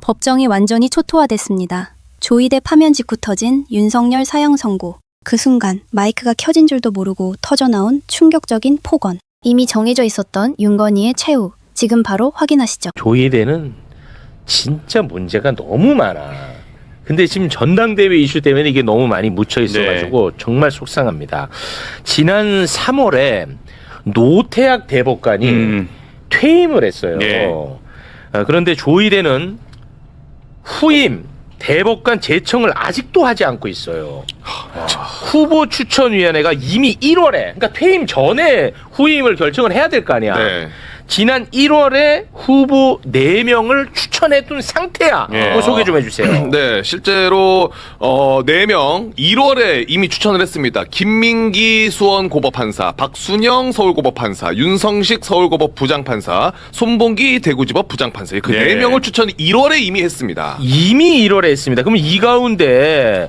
법정이 완전히 초토화됐습니다. 조이대 파면 직후 터진 윤석열 사형 선고. 그 순간 마이크가 켜진 줄도 모르고 터져나온 충격적인 폭언. 이미 정해져 있었던 윤건희의 최후. 지금 바로 확인하시죠. 조이대는 진짜 문제가 너무 많아. 근데 지금 전당대회 이슈 때문에 이게 너무 많이 묻혀 있어가지고 정말 속상합니다. 지난 3월에 노태학 대법관이 퇴임을 했어요. 그런데 조이대는 후임 대법관 제청을 아직도 하지 않고 있어요. 후보 추천위원회가 이미 1월에, 그러니까 퇴임 전에 후임을 결정을 해야 될 거 아니야. 지난 1월에 후보 4명을 추천해둔 상태야. 그거 소개 좀 해주세요. 네, 실제로 4명 1월에 이미 추천을 했습니다. 김민기 수원고법판사, 박순영 서울고법판사, 윤성식 서울고법 부장판사, 손봉기 대구지법 부장판사. 그 4명을 추천 1월에 이미 했습니다. 이미 1월에 했습니다. 그러면 이 가운데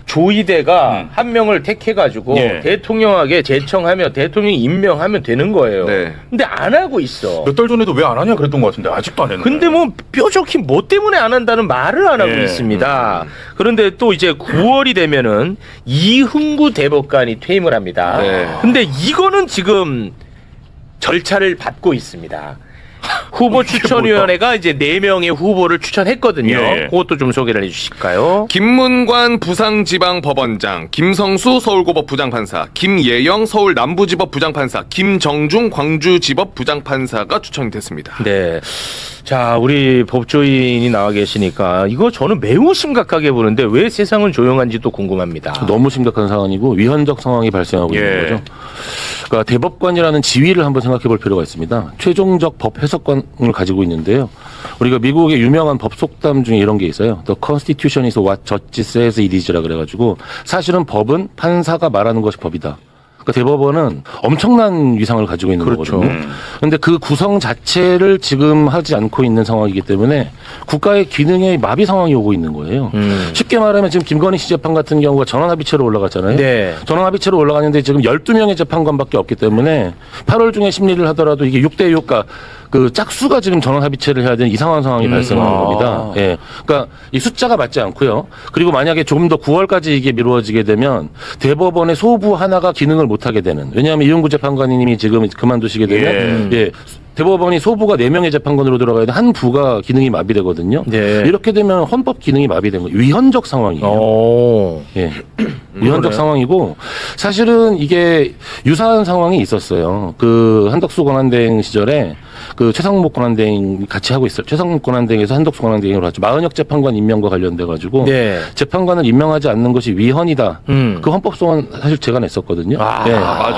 조이대가 한 명을 택해가지고 대통령에게 제청하며 대통령이 임명하면 되는 거예요. 근데 안 하고 있어. 몇 달 전에도 왜 안 하냐 그랬던 것 같은데 아직도 안 했네. 근데 뭐 뾰족히 뭐 때문에 안 한다는 말을 안 하고 있습니다. 그런데 또 이제 9월이 되면은 이흥구 대법관이 퇴임을 합니다. 근데 이거는 지금 절차를 밟고 있습니다. 후보 추천위원회가 이제 4명의 후보를 추천했거든요. 그것도 좀 소개를 해주실까요? 김문관 부산지방법원장, 김성수 서울고법 부장판사, 김예영 서울 남부지법 부장판사, 김정중 광주지법 부장판사가 추천이 됐습니다. 네. 자, 우리 법조인이 나와 계시니까 이거 저는 매우 심각하게 보는데 왜 세상은 조용한지도 궁금합니다. 너무 심각한 상황이고 위헌적 상황이 발생하고 있는 거죠. 그러니까 대법관이라는 지위를 한번 생각해 볼 필요가 있습니다. 최종적 법 해석권을 가지고 있는데요. 우리가 미국의 유명한 법 속담 중에 이런 게 있어요. The Constitution is what judge says it is라 그래가지고 사실은 법은 판사가 말하는 것이 법이다. 그러니까 대법원은 엄청난 위상을 가지고 있는 거거든요. 그런데 그 구성 자체를 지금 하지 않고 있는 상황이기 때문에 국가의 기능에 마비 상황이 오고 있는 거예요. 쉽게 말하면 지금 김건희 씨 재판 같은 경우가 전원합의체로 올라갔잖아요. 전원합의체로 올라갔는데 지금 12명의 재판관밖에 없기 때문에 8월 중에 심리를 하더라도 이게 6대6가 그 짝수가 지금 전원합의체를 해야 되는 이상한 상황이 발생하는 겁니다. 그러니까 이 숫자가 맞지 않고요. 그리고 만약에 조금 더 9월까지 이게 미루어지게 되면 대법원의 소부 하나가 기능을 못하게 되는. 왜냐하면 이용구 재판관님이 지금 그만두시게 되면 대법원이 소부가 4명의 재판관으로 들어가야 돼 한 부가 기능이 마비되거든요. 이렇게 되면 헌법 기능이 마비된 거예요. 위헌적 상황이에요. 위헌적 상황이고 사실은 이게 유사한 상황이 있었어요. 그 한덕수 권한대행 시절에 그 최상목 권한대행 같이 하고 있어요. 최상목 권한대행에서 한덕수 권한대행으로 하죠. 마은혁 재판관 임명과 관련돼 가지고 재판관을 임명하지 않는 것이 위헌이다. 그 헌법소원 사실 제가 냈었거든요. 맞아.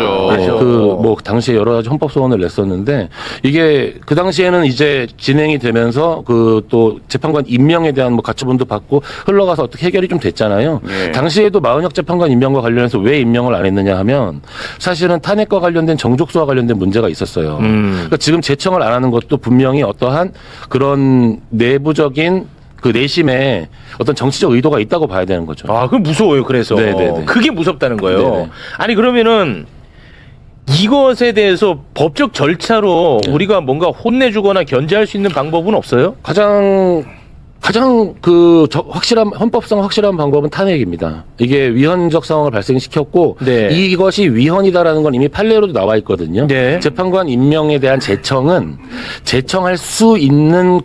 그 뭐 당시에 여러 가지 헌법소원을 냈었는데 이게 그 당시에는 이제 진행이 되면서 그 또 재판관 임명에 대한 뭐 가처분도 받고 흘러가서 어떻게 해결이 좀 됐잖아요. 당시에도 마은혁 재판관 임명과 관련해서 왜 임명을 안 했느냐 하면 사실은 탄핵과 관련된 정족수와 관련된 문제가 있었어요. 그러니까 지금 제청을 안 하는 것도 분명히 어떠한 그런 내부적인 그 내심에 어떤 정치적 의도가 있다고 봐야 되는 거죠. 아, 그럼 무서워요. 그래서 그게 무섭다는 거예요. 아니 그러면은 이것에 대해서 법적 절차로 우리가 뭔가 혼내주거나 견제할 수 있는 방법은 없어요? 가장 확실한 헌법상 확실한 방법은 탄핵입니다. 이게 위헌적 상황을 발생시켰고 이것이 위헌이다라는 건 이미 판례로도 나와 있거든요. 재판관 임명에 대한 제청은 제청할 수 있는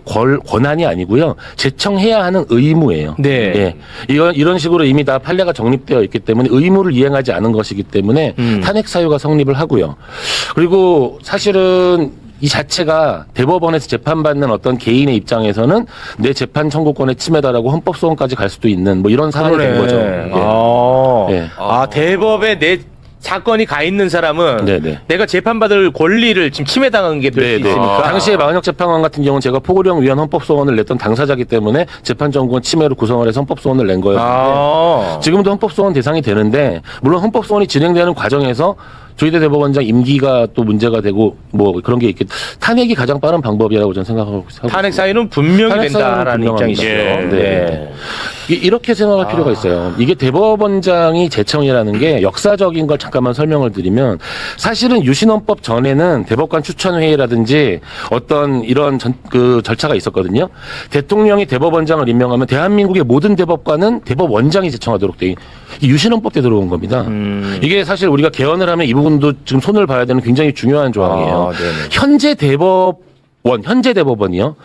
권한이 아니고요. 제청해야 하는 의무예요. 이런 식으로 이미 다 판례가 정립되어 있기 때문에 의무를 이행하지 않은 것이기 때문에 탄핵 사유가 성립을 하고요. 그리고 사실은 이 자체가 대법원에서 재판받는 어떤 개인의 입장에서는 내 재판 청구권의 침해다라고 헌법소원까지 갈 수도 있는 뭐 이런 사안이 된 거죠. 대법에 내 사건이 가 있는 사람은 내가 재판받을 권리를 지금 침해당한 게 될 수 있으니까. 당시에 마은혁 재판관 같은 경우는 제가 포고령 위헌 헌법소원을 냈던 당사자이기 때문에 재판 정권 침해로 구성을 해서 헌법소원을 낸 거였는데 지금도 헌법소원 대상이 되는데 물론 헌법소원이 진행되는 과정에서 조희대 대법원장 임기가 또 문제가 되고 뭐 그런 게 있겠. 탄핵이 가장 빠른 방법이라고 저는 생각하고 있습니다. 탄핵 사유는 분명히 된다라는 입장이시죠. 이렇게 생각할 필요가 있어요. 이게 대법원장이 제청이라는 게 역사적인 걸 잠깐만 설명을 드리면 사실은 유신헌법 전에는 대법관 추천회의라든지 어떤 이런 그 절차가 있었거든요. 대통령이 대법원장을 임명하면 대한민국의 모든 대법관은 대법원장이 제청하도록 돼 유신헌법 때 들어온 겁니다. 이게 사실 우리가 개헌을 하면 이 부분도 지금 손을 봐야 되는 굉장히 중요한 조항이에요. 현재 대법원이요.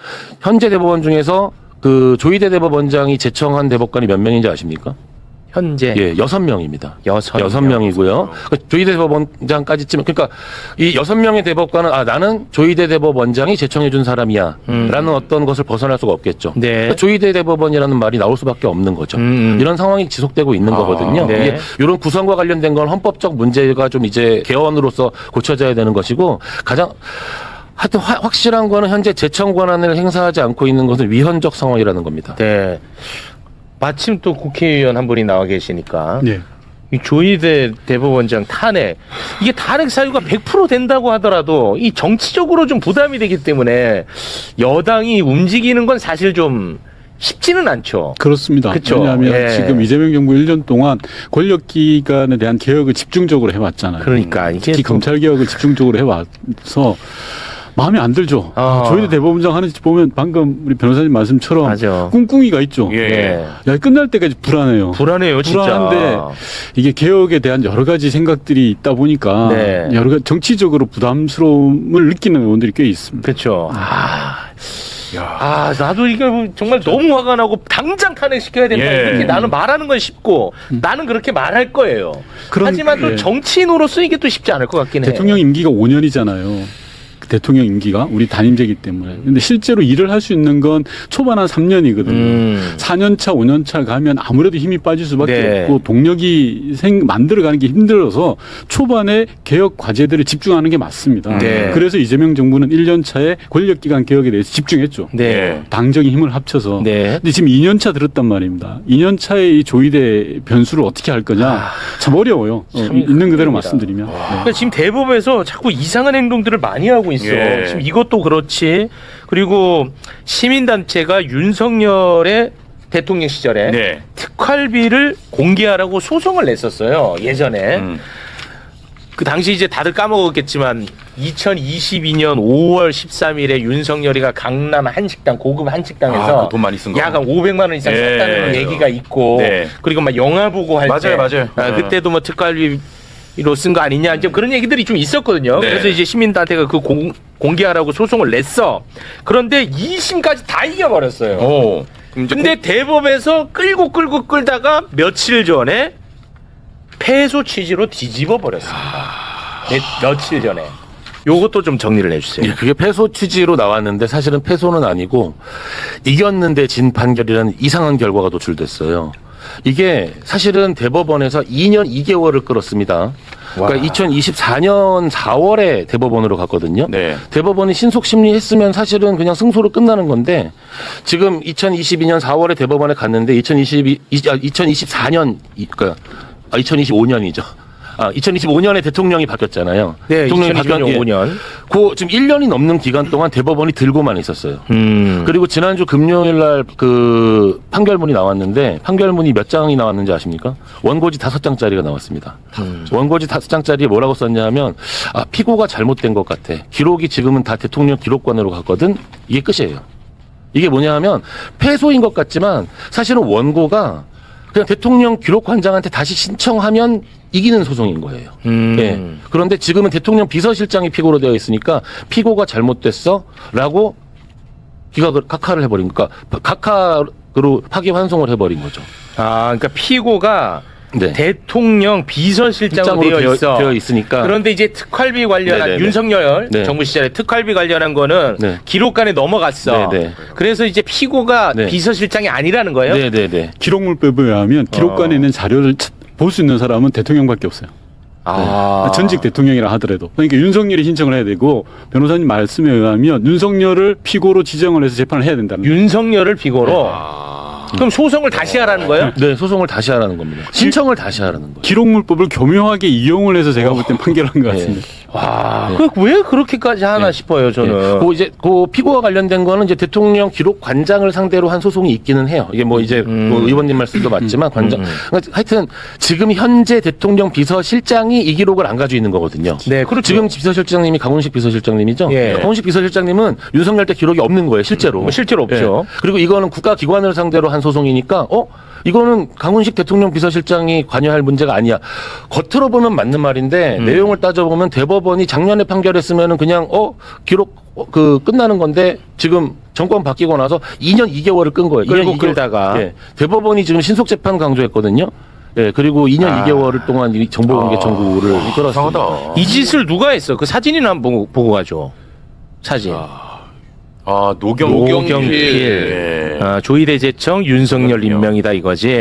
현재 대법원 중에서 그 조희대 대법원장이 제청한 대법관이 몇 명인지 아십니까? 현재 예, 6명입니다. 6명이고요. 그러니까 조희대 대법원장까지 찌면 그러니까 이 6명의 대법관은 나는 조희대 대법원장이 제청해 준 사람이야. 라는 어떤 것을 벗어날 수가 없겠죠. 네. 그러니까 조희대 대법원이라는 말이 나올 수밖에 없는 거죠. 이런 상황이 지속되고 있는 거거든요. 네. 이게 이런 구성과 관련된 건 헌법적 문제가 좀 이제 개헌으로서 고쳐져야 되는 것이고 가장 하여튼 확실한 거는 현재 제청 권한을 행사하지 않고 있는 것은 위헌적 상황이라는 겁니다. 네. 마침 또 국회의원 한 분이 나와 계시니까 네. 이 조희대 대법원장 탄핵 이게 탄핵 사유가 100% 된다고 하더라도 이 정치적으로 좀 부담이 되기 때문에 여당이 움직이는 건 사실 좀 쉽지는 않죠. 그렇습니다. 그쵸? 왜냐하면 예. 지금 이재명 정부 1년 동안 권력기관에 대한 개혁을 집중적으로 해왔잖아요. 그러니까 이게 특히 또- 검찰 개혁을 집중적으로 해와서 마음에 안 들죠. 조희대 대법원장 하는 짓 보면 방금 우리 변호사님 말씀처럼 맞아. 꿍꿍이가 있죠. 예. 야, 끝날 때까지 불안해요. 불안해요, 진짜. 불안한데 이게 개혁에 대한 여러 가지 생각들이 있다 보니까 네. 여러 가지 정치적으로 부담스러움을 느끼는 의원들이 꽤 있습니다. 그렇죠. 나도 이게 정말 너무 화가 나고 당장 탄핵시켜야 된다. 예. 이렇게 나는 말하는 건 쉽고 나는 그렇게 말할 거예요. 그런- 하지만 또 예. 정치인으로서 이게 또 쉽지 않을 것 같긴 해요. 대통령 임기가 5년이잖아요. 대통령 임기가 우리 단임제이기 때문에. 근데 실제로 일을 할 수 있는 건 초반 한 3년이거든요. 4년차, 5년차 가면 아무래도 힘이 빠질 수밖에 네. 없고 동력이 만들어가는 게 힘들어서 초반에 개혁 과제들을 집중하는 게 맞습니다. 네. 그래서 이재명 정부는 1년차에 권력기관 개혁에 대해서 집중했죠. 네. 당적인 힘을 합쳐서. 네. 근데 지금 2년차 들었단 말입니다. 2년차에 이 조희대 변수를 어떻게 할 거냐. 참 어려워요. 참 있는 그대로 큰일입니다. 말씀드리면. 네. 그러니까 지금 대법에서 자꾸 이상한 행동들을 많이 하고 있어. 예. 지금 이것도 그렇지. 그리고 시민단체가 윤석열의 대통령 시절에 네. 특활비를 공개하라고 소송을 냈었어요. 예전에. 그 당시 이제 다들 까먹었겠지만 2022년 5월 13일에 윤석열이가 강남 한식당 고급 한식당에서 그돈 많이 쓴 거. 약 500만 원 이상 예. 썼다는 얘기가 있고 네. 그리고 막 영화 보고 할 때 맞아요. 그때도 뭐 특활비로 쓴 거 아니냐 이제 그런 얘기들이 좀 있었거든요. 네. 그래서 이제 시민단체가 그 공개하라고 소송을 냈어. 그런데 2심까지 다 이겨버렸어요. 오. 그럼 이제 근데 대법에서 끌다가 며칠 전에 패소 취지로 뒤집어 버렸습니다. 며칠 전에. 요것도 좀 정리를 해주세요. 예, 그게 패소 취지로 나왔는데 사실은 패소는 아니고 이겼는데 진 판결이라는 이상한 결과가 도출됐어요. 이게 사실은 대법원에서 2년 2개월을 끌었습니다. 그러니까 2024년 4월에 대법원으로 갔거든요. 네. 대법원이 신속 심리했으면 사실은 그냥 승소로 끝나는 건데 지금 2022년 4월에 대법원에 갔는데 2024년 그러니까 2025년이죠. 2025년에 대통령이 바뀌었잖아요. 네, 대통령이 2025년. 그 지금 1년이 넘는 기간 동안 대법원이 들고만 있었어요. 그리고 지난주 금요일 날 그 판결문이 나왔는데 판결문이 몇 장이 나왔는지 아십니까? 원고지 5장짜리가 나왔습니다. 원고지 5장짜리에 뭐라고 썼냐면 피고가 잘못된 것 같아. 기록이 지금은 다 대통령 기록관으로 갔거든. 이게 끝이에요. 이게 뭐냐 하면 패소인 것 같지만 사실은 원고가 그냥 대통령 기록관장한테 다시 신청하면 이기는 소송인 거예요. 예. 그런데 지금은 대통령 비서실장이 피고로 되어 있으니까 피고가 잘못됐어라고 각하를 해버린 그러니까 각하로 파기환송을 해버린 거죠. 그러니까 피고가 네. 대통령 비서실장으로 되어 있으니까 그런데 이제 특활비 관련한 네네네. 윤석열 네. 정부 시절에 특활비 관련한 거는 네. 기록관에 넘어갔어. 네네. 그래서 이제 피고가 네. 비서실장이 아니라는 거예요. 네네네. 기록물 빼보에 하면 기록관에 있는 자료를 볼 수 있는 사람은 대통령밖에 없어요. 전직 대통령이라 하더라도. 그러니까 윤석열이 신청을 해야 되고 변호사님 말씀에 의하면 윤석열을 피고로 지정을 해서 재판을 해야 된다는 거예요. 윤석열을 피고로. 그럼 소송을 다시 하라는 거예요? 네, 소송을 다시 하라는 겁니다. 신청을 다시 하라는 거예요. 기록물법을 교묘하게 이용을 해서 제가 볼 땐 판결한 것 같습니다. 와, 왜 그렇게까지 하나 싶어요, 저는. 그 이제 그 피고와 관련된 거는 이제 대통령 기록관장을 상대로 한 소송이 있기는 해요. 이게 뭐 이제 뭐 의원님 말씀도 맞지만 관장 하여튼 지금 현재 대통령 비서실장이 이 기록을 안 가지고 있는 거거든요. 네, 그렇죠. 지금 비서실장님이 강훈식 비서실장님이죠. 예. 강훈식 비서실장님은 윤석열 때 기록이 없는 거예요, 실제로. 뭐 실제로 없죠. 예. 그리고 이거는 국가기관을 상대로 한 소송이니까 이거는 강훈식 대통령 비서실장이 관여할 문제가 아니야. 겉으로 보면 맞는 말인데 내용을 따져보면 대법원이 작년에 판결했으면은 그냥 기록 끝나는 건데 지금 정권 바뀌고 나서 2년 2개월을 끈 거예요. 끌고 2년 2개월. 끌다가. 예. 대법원이 지금 신속 재판 강조했거든요. 예, 그리고 2년 2개월 동안 이 정보공개 청구를 끌었습니다. 이 짓을 누가 했어? 그 사진이나 한번 보고 가죠. 사진. 노경필. 조의대제청 윤석열 임명이다 이거지.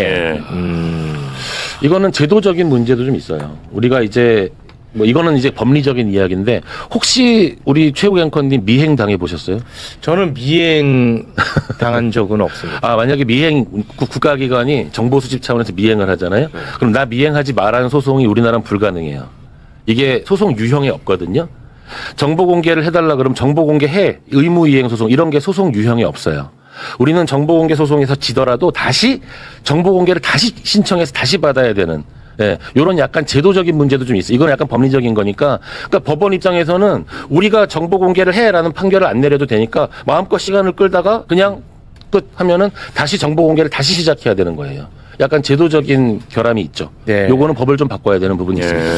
이거는 제도적인 문제도 좀 있어요. 우리가 이제 뭐 이거는 이제 법리적인 이야기인데 혹시 우리 최욱 앵커님 미행 당해 보셨어요? 저는 미행 당한 적은 없습니다. 만약에 미행 국가기관이 정보 수집 차원에서 미행을 하잖아요. 그럼 나 미행하지 말라는 소송이 우리나라는 불가능해요. 이게 소송 유형에 없거든요. 정보 공개를 해달라 그러면 정보 공개해 의무 이행 소송 이런 게 소송 유형에 없어요. 우리는 정보 공개 소송에서 지더라도 다시 정보 공개를 다시 신청해서 다시 받아야 되는 요런 약간 제도적인 문제도 좀 있어요. 이건 약간 법리적인 거니까. 그러니까 법원 입장에서는 우리가 정보 공개를 해라는 판결을 안 내려도 되니까 마음껏 시간을 끌다가 그냥 끝 하면은 다시 정보 공개를 다시 시작해야 되는 거예요. 약간 제도적인 결함이 있죠. 네. 요거는 법을 좀 바꿔야 되는 부분이 있습니다.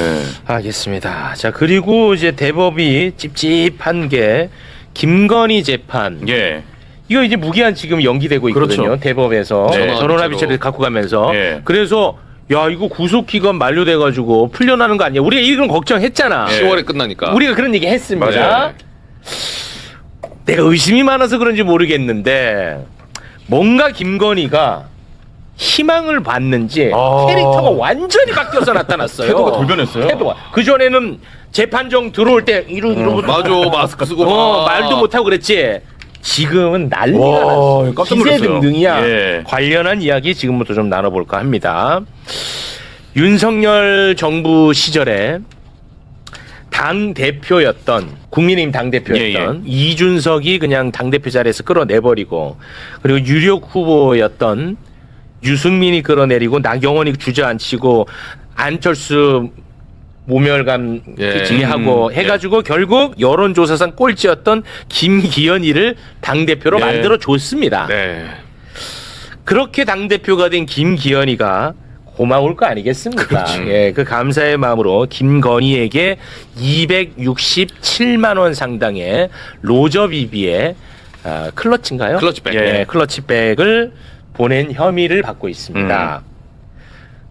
알겠습니다. 자, 그리고 이제 대법이 찝찝한 게 김건희 재판. 예. 이거 이제 무기한 지금 연기되고 있거든요. 그렇죠. 대법에서 네. 전원합의체를 갖고 가면서. 예. 그래서 야, 이거 구속기간 만료돼가지고 풀려나는 거 아니야? 우리가 이런 걱정했잖아. 10월에 끝나니까. 우리가 그런 얘기 했습니다. 맞아요. 내가 의심이 많아서 그런지 모르겠는데 뭔가 김건희가 희망을 봤는지 캐릭터가 완전히 바뀌어서 나타났어요. 태도가 돌변했어요. 그전에는 재판정 들어올 때 이러고 맞아, 마스크 쓰고. 말도 못하고 그랬지. 지금은 난리가 와, 났어. 깜짝 기세 놀랐어요. 등등이야. 예. 관련한 이야기 지금부터 좀 나눠볼까 합니다. 윤석열 정부 시절에 당대표였던 국민의힘 당대표였던 이준석이 그냥 당대표 자리에서 끌어내버리고 그리고 유력 후보였던 유승민이 끌어내리고 나경원이 주저앉히고 안철수 모멸감 지하고 해가지고 결국 여론조사상 꼴찌였던 김기현이를 당대표로 만들어 줬습니다. 네. 그렇게 당대표가 된 김기현이가 고마울 거 아니겠습니까? 예, 그 감사의 마음으로 김건희에게 267만 원 상당의 로저비비의 클러치인가요? 클러치백. 예, 클러치백을 보낸 혐의를 받고 있습니다.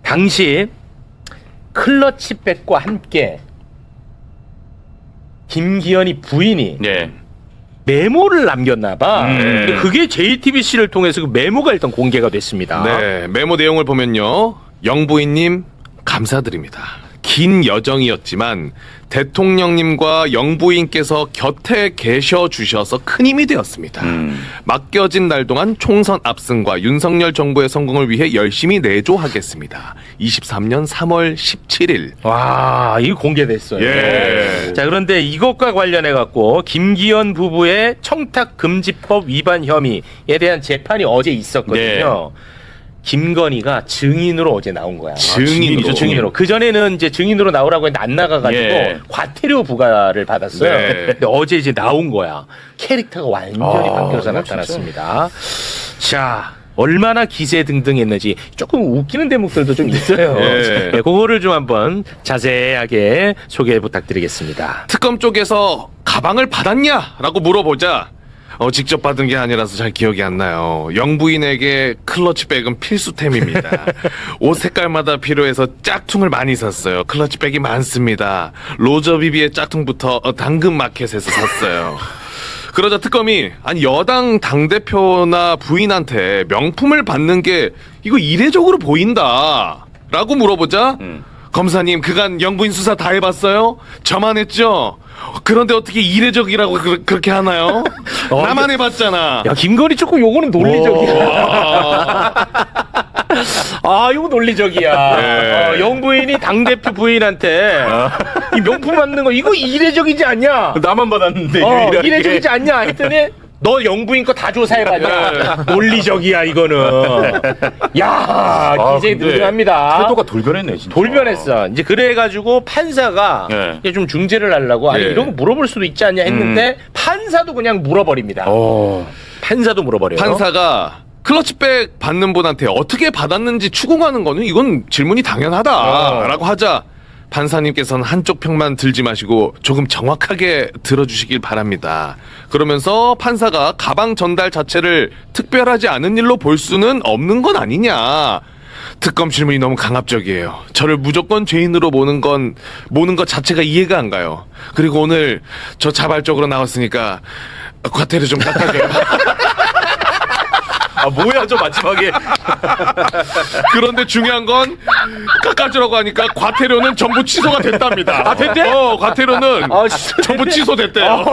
당시 클러치백과 함께 김기현이 부인이 메모를 남겼나 봐. 그게 JTBC를 통해서 그 메모가 일단 공개가 됐습니다. 네, 메모 내용을 보면요. 영부인님 감사드립니다. 긴 여정이었지만 대통령님과 영부인께서 곁에 계셔 주셔서 큰 힘이 되었습니다. 맡겨진 날 동안 총선 압승과 윤석열 정부의 성공을 위해 열심히 내조하겠습니다. 23년 3월 17일. 와, 이거 공개됐어요. 예. 자, 그런데 이것과 관련해 갖고 김기현 부부의 청탁금지법 위반 혐의에 대한 재판이 어제 있었거든요. 김건희가 증인으로 어제 나온 거야. 증인이죠, 증인으로. 그 전에는 이제 증인으로 나오라고 했는데 안 나가가지고 과태료 부과를 받았어요. 네. 근데 어제 이제 나온 거야. 캐릭터가 완전히 바뀌어서 나타났습니다. 자, 얼마나 기세등등했는지 조금 웃기는 대목들도 좀 있어요. 네, 그거를 좀 한번 자세하게 소개 부탁드리겠습니다. 특검 쪽에서 가방을 받았냐라고 물어보자 직접 받은 게 아니라서 잘 기억이 안 나요. 영부인에게 클러치백은 필수템입니다. 옷 색깔마다 필요해서 짝퉁을 많이 샀어요. 클러치백이 많습니다. 로저비비의 짝퉁부터 당근마켓에서 샀어요. 그러자 특검이 아니 여당 당대표나 부인한테 명품을 받는 게 이거 이례적으로 보인다 라고 물어보자 검사님 그간 영부인 수사 다 해봤어요? 저만 했죠? 그런데 어떻게 이례적이라고 그렇게 하나요? 나만 해봤잖아. 야, 김건희 조금 요거는 논리적이야. 아, 이거 논리적이야. 네. 영부인이 당대표 부인한테 이 명품 받는 거 이거 이례적이지 않냐? 나만 받았는데 유일하게. 이례적이지 않냐 했더니 너 영부인 거 다 조사해봤냐? 논리적이야 이거는. 야, 기재이 근데 등등합니다. 태도가 돌변했네 진짜. 돌변했어. 이제 그래가지고 판사가 네. 이제 좀 중재를 하려고 아니 예. 이런 거 물어볼 수도 있지 않냐 했는데 판사도 그냥 물어버립니다. 판사도 물어버려요. 판사가 클러치백 받는 분한테 어떻게 받았는지 추궁하는 거는 이건 질문이 당연하다라고 하자 판사님께서는 한쪽 평만 들지 마시고 조금 정확하게 들어주시길 바랍니다. 그러면서 판사가 가방 전달 자체를 특별하지 않은 일로 볼 수는 없는 건 아니냐. 특검 질문이 너무 강압적이에요. 저를 무조건 죄인으로 모는 것 자체가 이해가 안 가요. 그리고 오늘 저 자발적으로 나왔으니까 과태료 좀 깎아줘요. 아 뭐야 저 마지막에. 그런데 중요한 건 깎아주라고 하니까 과태료는 전부 취소가 됐답니다. 아, 됐대? 과태료는 아, 진짜 전부 취소됐대요.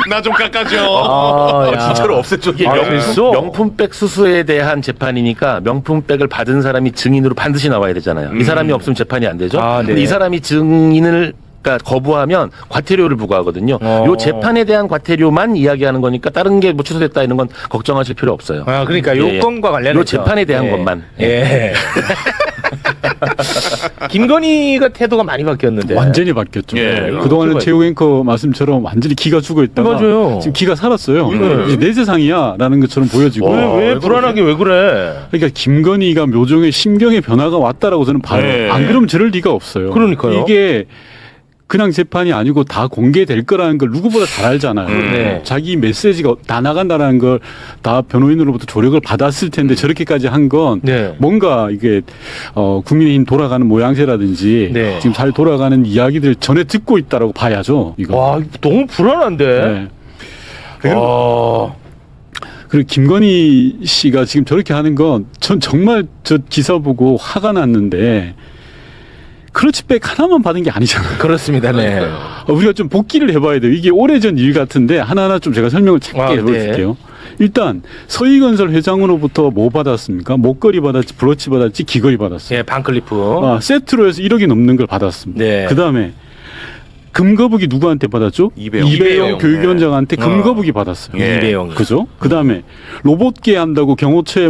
나 좀 깎아줘. 아, 야. 진짜로 없앴죠. 이게 그랬어? 명품백 수수에 대한 재판이니까 명품백을 받은 사람이 증인으로 반드시 나와야 되잖아요. 이 사람이 없으면 재판이 안 되죠. 아, 네. 근데 이 사람이 증인을 그러니까 거부하면 과태료를 부과하거든요. 요 재판에 대한 과태료만 이야기하는 거니까 다른 게 뭐 취소됐다 이런 건 걱정하실 필요 없어요. 아, 그러니까 예, 예. 요건과 관련해서 요 재판에 대한 것만. 예. 김건희가 태도가 많이 바뀌었는데. 완전히 바뀌었죠. 예. 그동안은 어쩌고 최우 앵커 말씀처럼 완전히 기가 죽어 있다가 맞아요. 지금 기가 살았어요. 이제 내 세상이야라는 것처럼 보여지고. 왜 불안하게 왜 그래? 그러니까 김건희가 묘종의 심경의 변화가 왔다라고 저는 봐요. 네. 안 그러면 저럴 리가 없어요. 그러니까요. 이게 그냥 재판이 아니고 다 공개될 거라는 걸 누구보다 잘 알잖아요. 네. 자기 메시지가 다 나간다는 걸 다 변호인으로부터 조력을 받았을 텐데 저렇게까지 한 건 네. 뭔가 이게 국민의힘 돌아가는 모양새라든지 네. 지금 잘 돌아가는 이야기들 전에 듣고 있다라고 봐야죠. 이거. 와, 이거 너무 불안한데. 네. 그리고 김건희 씨가 지금 저렇게 하는 건 전 정말 저 기사 보고 화가 났는데 클러치백 하나만 받은 게 아니잖아요. 그렇습니다. 네. 우리가 좀 복기를 해봐야 돼요. 이게 오래전 일 같은데 하나하나 좀 제가 설명을 짧게 아, 해볼게요. 일단 서희건설 회장으로부터 뭐 받았습니까? 목걸이 받았지, 브로치 받았지, 귀걸이 받았어요. 예, 반클리프. 세트로 해서 1억이 넘는 걸 받았습니다. 네. 그다음에 금거북이 누구한테 받았죠? 이배용. 교육위원장한테 금거북이 받았어요. 이배용이. 그죠? 그다음에 로봇계 한다고 경호처에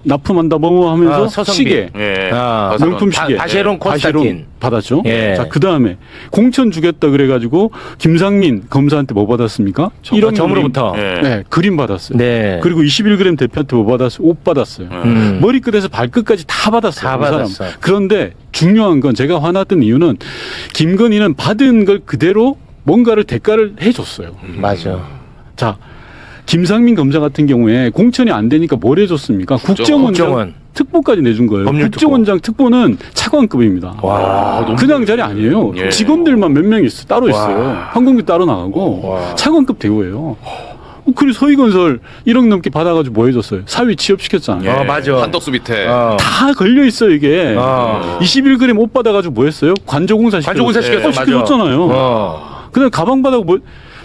납품한다 뭐 하면서 서성비. 시계, 예. 아, 명품 시계, 바쉐론 콘스탄틴. 받았죠. 예. 자, 그다음에 공천 주겠다 그래가지고 김상민 검사한테 뭐 받았습니까? 점으로부터. 예. 네, 그림 받았어요. 네. 그리고 21g 대표한테 뭐 받았어요? 옷 받았어요. 머리끝에서 발끝까지 다 받았어요. 다 그 사람. 받았어. 그런데 중요한 건 제가 화났던 이유는 김건희는 받은 걸 그대로 뭔가를 대가를 해줬어요. 맞아. 자, 김상민 검사 같은 경우에 공천이 안 되니까 뭘 해줬습니까? 국정원 특보까지 내준 거예요. 법률특보. 국정원장 특보는 차관급입니다. 와, 그냥 자리 아니에요. 예. 직원들만 몇 명 있어 따로 있어요. 황금기 따로 나가고 와. 차관급 대우예요. 그리고 서희건설 1억 넘게 받아가지고 뭐 해줬어요? 사위 취업시켰잖아요. 아, 맞아. 한덕수 밑에. 다 걸려 있어 이게. 21g 옷 받아가지고 뭐 했어요? 관조공사 관조공사 시켰어, 맞아. 시켜줬잖아요. 그다음 가방 받아고 뭐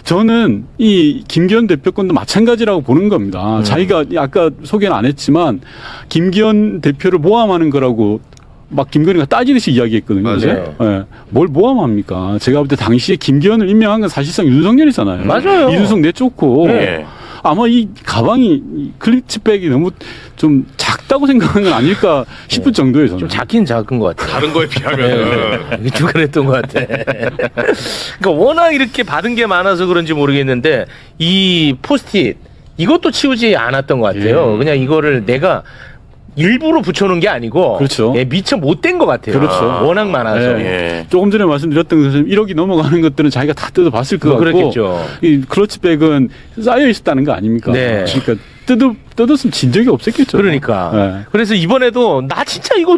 저는 이 김기현 대표권도 마찬가지라고 보는 겁니다. 자기가 아까 소개는 안 했지만 김기현 대표를 모함하는 거라고 막 김건희가 따지듯이 이야기했거든요. 맞아요. 예. 뭘 모함합니까? 제가 볼 때 당시에 김기현을 임명한 건 사실상 윤석열이잖아요. 맞아요. 이준석 내쫓고 예. 아마 이 가방이 이 클리치백이 너무 좀 작다고 생각한 건 아닐까 싶을 정도예요. 저는. 좀 작긴 작은 것 같아. 다른 거에 비하면 네. 좀 그랬던 것 같아. 그러니까 워낙 이렇게 받은 게 많아서 그런지 모르겠는데 이 포스트잇 이것도 치우지 않았던 것 같아요. 예. 그냥 이거를 내가 일부러 붙여놓은 게 아니고 그렇죠. 예, 미처 못된 것 같아요. 그렇죠. 워낙 많아서. 예. 예. 조금 전에 말씀드렸던 것처럼 1억이 넘어가는 것들은 자기가 다 뜯어봤을 것 뭐 같고 그랬겠죠. 이 클러치백은 쌓여 있었다는 거 아닙니까? 네. 그러니까 뜯었으면 진 적이 없었겠죠. 그러니까. 예. 그래서 이번에도 나 진짜 이거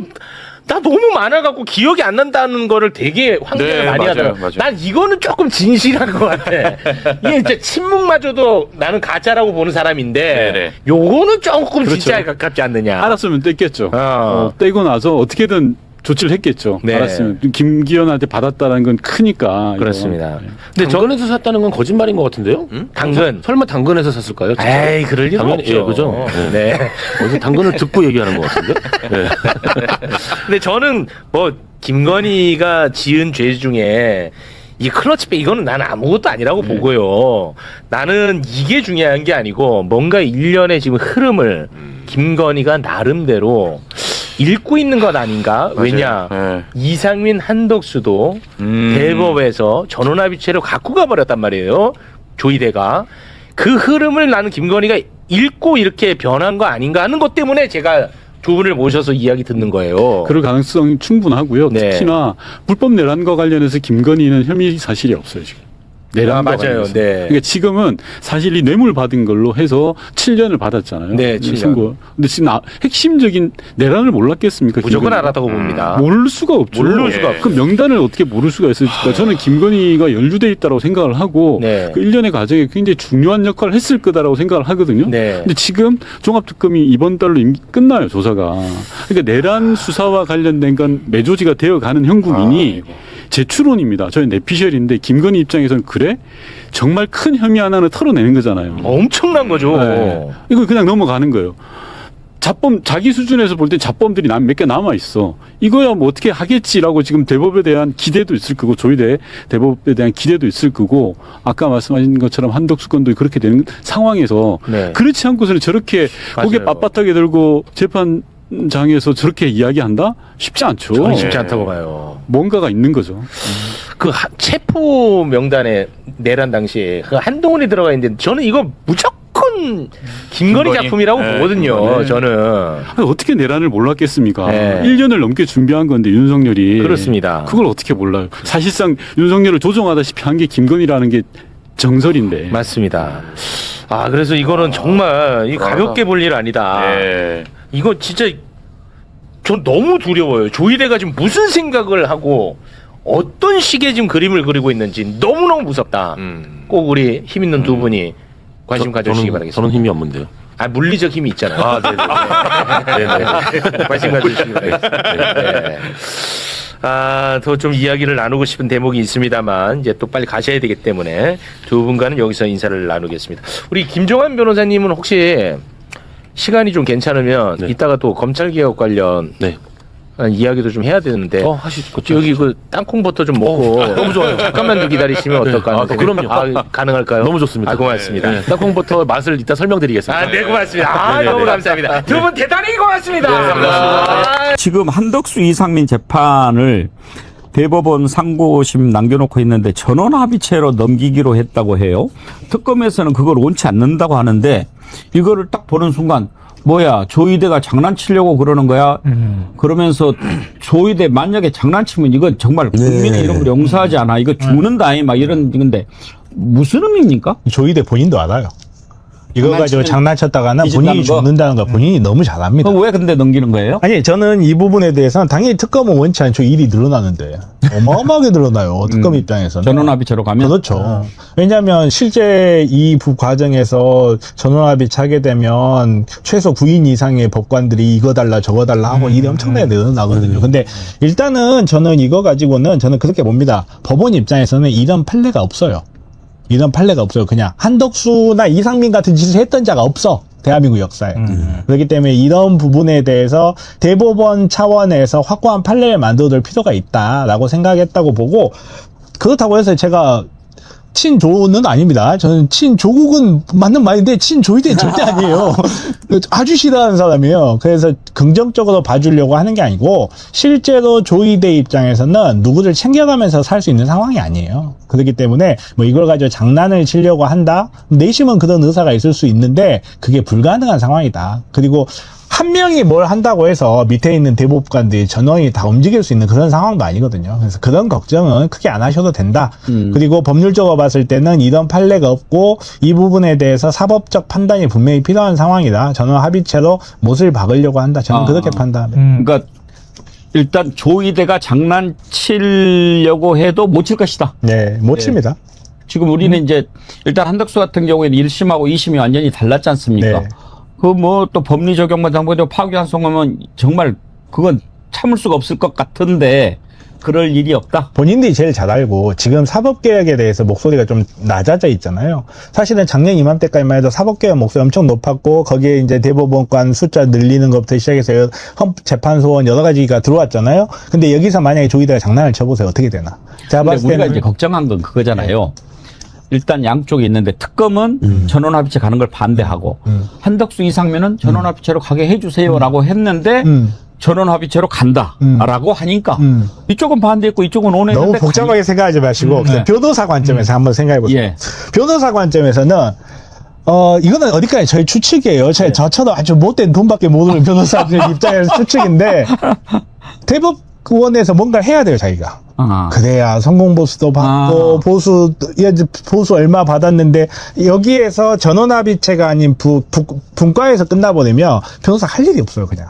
나 너무 많아갖고 기억이 안 난다는 거를 되게 황당을 네, 많이 맞아요, 하더라고. 맞아요. 난 이거는 조금 진실한 것 같아. 이게 진짜 침묵마저도 나는 가짜라고 보는 사람인데 네네. 요거는 조금 그렇죠. 진짜에 가깝지 않느냐. 알았으면 뗐겠죠. 어. 떼고 나서 어떻게든 조치를 했겠죠. 네. 알았으면 김기현한테 받았다는 건 크니까. 이거. 그렇습니다. 네. 근데 저 당근에서 샀다는 건 거짓말인 것 같은데요? 당근. 설마 당근에서 샀을까요? 진짜? 에이 그럴 리는 당연히, 없죠. 예, 그죠? 네. 어디서 당근을 듣고 얘기하는 것 같은데? 네. 근데 저는 뭐 김건희가 지은 죄 중에 이 클러치백 이거는 나는 아무것도 아니라고 보고요. 나는 이게 중요한 게 아니고 뭔가 일련의 지금 흐름을 김건희가 나름대로 읽고 있는 것 아닌가? 왜냐 네. 이상민 한덕수도 대법에서 전원합의체로 갖고 가버렸단 말이에요. 조이대가 그 흐름을 나는 김건희가 읽고 이렇게 변한 거 아닌가 하는 것 때문에 제가 두 분을 모셔서 이야기 듣는 거예요. 그럴 가능성이 충분하고요. 네. 특히나 불법 내란과 관련해서 김건희는 혐의 사실이 없어요 지금. 내란과 맞아요. 관련해서. 네. 그러니까 지금은 사실 이 뇌물 받은 걸로 해서 7년을 받았잖아요. 네, 7년. 선고. 근데 지금 핵심적인 내란을 몰랐겠습니까? 무조건 김건희가? 알았다고 봅니다. 모를 수가 없죠. 모를 수가 없죠. 그 명단을 어떻게 모를 수가 있을까? 저는 김건희가 연루돼 있다고 생각을 하고 네. 그 일련의 과정에 굉장히 중요한 역할을 했을 거다라고 생각을 하거든요. 네. 근데 지금 종합특검이 이번 달로 이미 끝나요 조사가. 그러니까 내란 수사와 관련된 건 매조지가 되어가는 형국이니 제 추론입니다. 저희 내피셜인데 김건희 입장에서는 그래 정말 큰 혐의 하나는 털어내는 거잖아요. 엄청난 거죠. 네. 이거 그냥 넘어가는 거예요. 자범 자기 수준에서 볼 때 자범들이 몇 개 남아 있어. 이거야 뭐 어떻게 하겠지라고 지금 대법에 대한 기대도 있을 거고 조이대 대법에 대한 기대도 있을 거고 아까 말씀하신 것처럼 한덕수 건도 그렇게 되는 상황에서 네. 그렇지 않고서는 저렇게 고개 맞아요. 빳빳하게 들고 재판장에서 저렇게 이야기한다? 쉽지 않죠. 저는 쉽지 않다고 봐요. 뭔가가 있는 거죠. 그 체포 명단에 내란 당시에 그 한동훈이 들어가 있는데 저는 이거 무조건 김건희 작품이라고 네, 보거든요. 김건희. 저는 아니, 어떻게 내란을 몰랐겠습니까? 네. 1년을 넘게 준비한 건데 윤석열이 그렇습니다. 그걸 어떻게 몰라요? 사실상 윤석열을 조종하다시피 한 게 김건희라는 게 정설인데. 맞습니다. 아 그래서 이거는 정말 이 가볍게 볼 일 아니다. 네. 이거 진짜 전 너무 두려워요. 조이대가 지금 무슨 생각을 하고 어떤 식의 지금 그림을 그리고 있는지 너무너무 무섭다. 꼭 우리 힘 있는 두 분이 관심 가져주시기 바라겠습니다. 저는 힘이 없는데요. 아 물리적 힘이 있잖아요. 아, 네네. 네네. 관심 가져주시기 바라겠습니다. 네. 아, 더 좀 이야기를 나누고 싶은 대목이 있습니다만 이제 또 빨리 가셔야 되기 때문에 두 분과는 여기서 인사를 나누겠습니다. 우리 김종환 변호사님은 혹시 시간이 좀 괜찮으면 네. 이따가 또 검찰개혁 관련 네. 이야기도 좀 해야 되는데 하시죠. 여기 그 땅콩버터 좀 먹고 너무 좋아요. 잠깐만 더 기다리시면 네. 어떨까 하는데 그럼요. 아, 가능할까요? 너무 좋습니다. 아, 고맙습니다. 네. 땅콩버터 맛을 이따 설명드리겠습니다. 아, 네, 고맙습니다. 아, 네네네. 너무 감사합니다. 두 분 대단히 고맙습니다. 아, 지금 한덕수 이상민 재판을 대법원 상고심 남겨놓고 있는데 전원합의체로 넘기기로 했다고 해요. 특검에서는 그걸 원치 않는다고 하는데 이거를 딱 보는 순간 뭐야 조이대가 장난치려고 그러는 거야. 그러면서 조이대 만약에 장난치면 이건 정말 국민의 이름으로 용서하지 않아. 이거 죽는다 막 이런 건데 무슨 의미입니까? 조이대 본인도 알아요. 이거 가지고 장난쳤다가는 잊은다는 본인이 거? 죽는다는 거 본인이 너무 잘 압니다. 그럼 왜 근데 넘기는 거예요? 아니 저는 이 부분에 대해서는 당연히 특검은 원치 않죠. 일이 늘어나는데 어마어마하게 늘어나요. 특검 입장에서는. 전원합의체로 가면 그렇죠. 왜냐하면 실제 이 과정에서 전원합의 차게 되면 최소 9인 이상의 법관들이 이거 달라 저거 달라 하고 일이 엄청나게 늘어나거든요. 근데 일단은 저는 이거 가지고는 저는 그렇게 봅니다. 법원 입장에서는 이런 판례가 없어요. 이런 판례가 없어요. 그냥 한덕수나 이상민 같은 짓을 했던 자가 없어. 대한민국 역사에. 그렇기 때문에 이런 부분에 대해서 대법원 차원에서 확고한 판례를 만들어둘 필요가 있다라고 생각했다고 보고 그렇다고 해서 제가 친조는 아닙니다. 저는 친조국은 맞는 말인데 친조이대 절대 아니에요. 아주 싫어하는 사람이에요. 그래서 긍정적으로 봐주려고 하는 게 아니고 실제로 조이대 입장에서는 누구를 챙겨가면서 살 수 있는 상황이 아니에요. 그렇기 때문에 뭐 이걸 가지고 장난을 치려고 한다? 내심은 그런 의사가 있을 수 있는데 그게 불가능한 상황이다. 그리고 한 명이 뭘 한다고 해서 밑에 있는 대법관들이 전원이 다 움직일 수 있는 그런 상황도 아니거든요. 그래서 그런 걱정은 크게 안 하셔도 된다. 그리고 법률적으로 봤을 때는 이런 판례가 없고 이 부분에 대해서 사법적 판단이 분명히 필요한 상황이다. 전원 합의체로 못을 박으려고 한다. 저는 그렇게 판단합니다. 그러니까 일단 조이대가 장난치려고 해도 못 칠 것이다. 네, 못 칩니다. 지금 우리는 이제 일단 한덕수 같은 경우에는 1심하고 2심이 완전히 달랐지 않습니까? 네. 그 뭐 또 법리 적용만 잘못해도 파기환송하면 정말 그건 참을 수가 없을 것 같은데 그럴 일이 없다. 본인들이 제일 잘 알고 지금 사법개혁에 대해서 목소리가 좀 낮아져 있잖아요. 사실은 작년 이맘때까지만 해도 사법개혁 목소리 엄청 높았고 거기에 이제 대법원관 숫자 늘리는 것부터 시작해서 헌재판소원 여러 가지가 들어왔잖아요. 근데 여기서 만약에 조이대가 장난을 쳐보세요. 어떻게 되나. 제가 근데 봤을 우리가 때는 이제 걱정한 건 그거잖아요. 일단 양쪽이 있는데 특검은 전원합의체 가는 걸 반대하고 한덕수 이상면은 전원합의체로 가게 해주세요라고 했는데 전원합의체로 간다라고 하니까 이쪽은 반대했고 이쪽은 원했는데 너무 복잡하게 생각하지 마시고 그냥 변호사 관점에서 한번 생각해 보세요. 예. 변호사 관점에서는 이거는 어디까지 저희 추측이에요. 저처럼 아주 못된 돈밖에 모르는 변호사들 입장에서 추측인데 대법원에서 뭔가 해야 돼요, 자기가. 그래야 성공보수도 받고 보수 얼마 받았는데 여기에서 전원합의체가 아닌 분과에서 끝나버리면 변호사 할 일이 없어요, 그냥.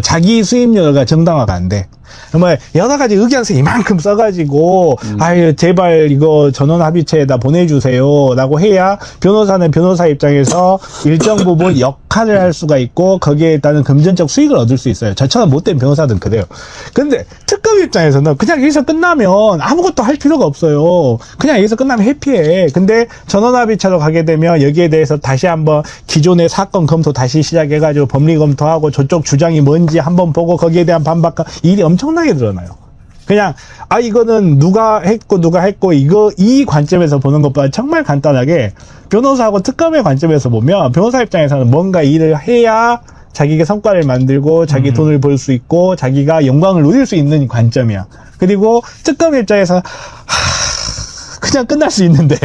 자기 수임료가 정당화가 안 돼. 정말 여러 가지 의견서 이만큼 써가지고 아유 제발 이거 전원합의체에다 보내주세요라고 해야 변호사는 변호사 입장에서 일정 부분 역할을 할 수가 있고 거기에 따른 금전적 수익을 얻을 수 있어요. 저처럼 못된 변호사들은 그래요. 근데 특검 입장에서는 그냥 여기서 끝나면 아무것도 할 필요가 없어요. 그냥 여기서 끝나면 해피해. 근데 전원합의체로 가게 되면 여기에 대해서 다시 한번 기존의 사건 검토 다시 시작해가지고 법리 검토하고 저쪽 주장이 뭔지 한번 보고 거기에 대한 반박과 일이 엄청나게 늘어나요. 그냥 이거는 누가 했고 이 관점에서 보는 것보다 정말 간단하게 변호사하고 특검의 관점에서 보면 변호사 입장에서는 뭔가 일을 해야 자기가 성과를 만들고 자기 돈을 벌 수 있고 자기가 영광을 누릴 수 있는 관점이야. 그리고 특검 입장에서 그냥 끝날 수 있는데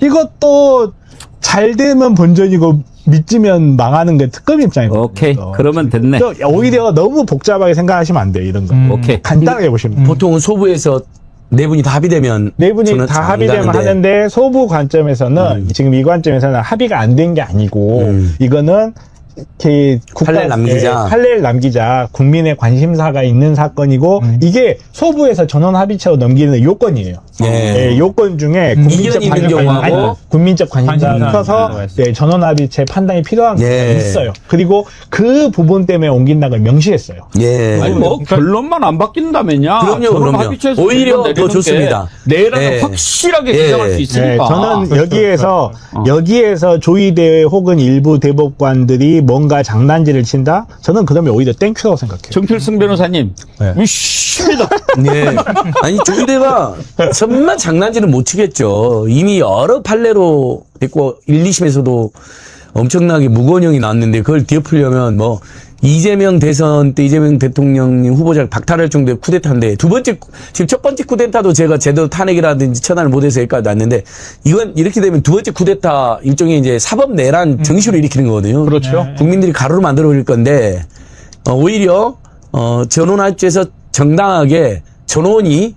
이것도 잘 되면 본전이고 믿지면 망하는 게 특검 입장이거든요. 오케이. 그러면 됐네. 오히려 너무 복잡하게 생각하시면 안 돼요, 이런 거. 오케이. 간단하게 보시면 돼요. 보통은 소부에서 네 분이 다 합의되면 네 분이 저는 다 안 합의되면 가는데. 하는데 소부 관점에서는 지금 이 관점에서는 합의가 안 된 게 아니고 이거는 판례를 남기자. 판례를 남기자 국민의 관심사가 있는 사건이고 이게 소부에서 전원 합의체로 넘기는 요건이에요. 예. 요건 중에 이견이 있는 경우하고 국민적 관심사가 커서 전원 합의체 판단이 필요한 게 있어요. 그리고 그 부분 때문에 옮긴다는 걸 명시했어요. 예. 아니 뭐 결론만 안 바뀌는다면야. 그럼요. 오히려 더 좋습니다. 내라는 예. 확실하게 예. 주장할 수 있으니까. 저는 여기에서 조이대 혹은 일부 대법관들이 뭔가 장난질을 친다? 저는 그러면 오히려 땡큐라고 생각해요. 정필승 변호사님, 쉽니다. 네. 아니, 조이대가 정말 장난질은 못 치겠죠. 이미 여러 판례로 됐고, 1, 2심에서도 엄청나게 무건형이 나왔는데, 그걸 뒤엎으려면 뭐, 이재명 대선 때 이재명 대통령님 후보자를 박탈할 정도의 쿠데타인데, 지금 첫 번째 쿠데타도 제가 제대로 탄핵이라든지 처단을 못해서 여기까지 났는데, 이건 이렇게 되면 두 번째 쿠데타 일종의 이제 사법 내란 정식으로 일으키는 거거든요. 그렇죠. 국민들이 가루로 만들어 버릴 건데, 오히려, 전원합의체에서 정당하게 전원이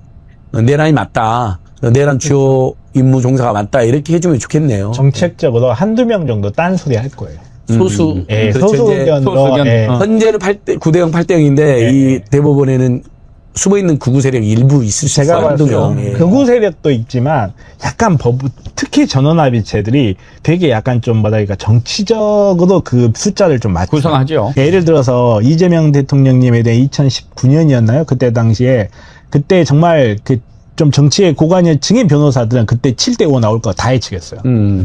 내란이 맞다. 내란 주요 임무 종사가 맞다. 이렇게 해주면 좋겠네요. 정책적으로 한두 명 정도 딴소리 할 거예요. 소수. 그렇죠. 소수 의견으로. 현재는 9대0, 8대0인데 이 대법원에는 숨어있는 극우 세력이 일부 있을 수 제가 있어요. 봤을 한두 때 명. 극우 세력도 있지만 약간 특히 전원합의체들이 되게 약간 좀 뭐랄까 정치적으로 그 숫자를 좀 맞춰. 구성하죠. 예를 들어서 이재명 대통령님에 대해 2019년이었나요? 그때 정말 좀 정치에 고관여 증인 변호사들은 그때 7대5 나올 거 다 예측했어요.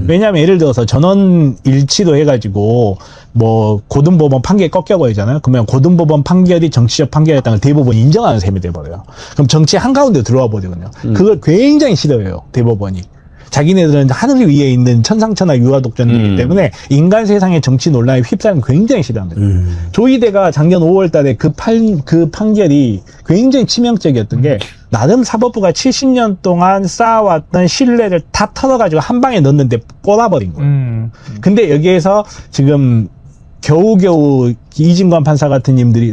왜냐하면 예를 들어서 전원 일치도 해가지고 뭐 고등법원 판결이 꺾여버리잖아요. 그러면 고등법원 판결이 정치적 판결이었다는 걸 대법원이 인정하는 셈이 돼버려요. 그럼 정치 한가운데 들어와 버리거든요. 그걸 굉장히 싫어해요, 대법원이. 자기네들은 하늘 위에 있는 천상천하 유아독존이기 때문에 인간 세상의 정치 논란에 휩싸이는 굉장히 싫어합니다. 조이대가 작년 5월 달에 그 판결이 굉장히 치명적이었던 게 나름 사법부가 70년 동안 쌓아왔던 신뢰를 다 털어가지고 한 방에 넣었는데 꼬라버린 거예요. 근데 여기에서 지금 겨우겨우 이진관 판사 같은 님들이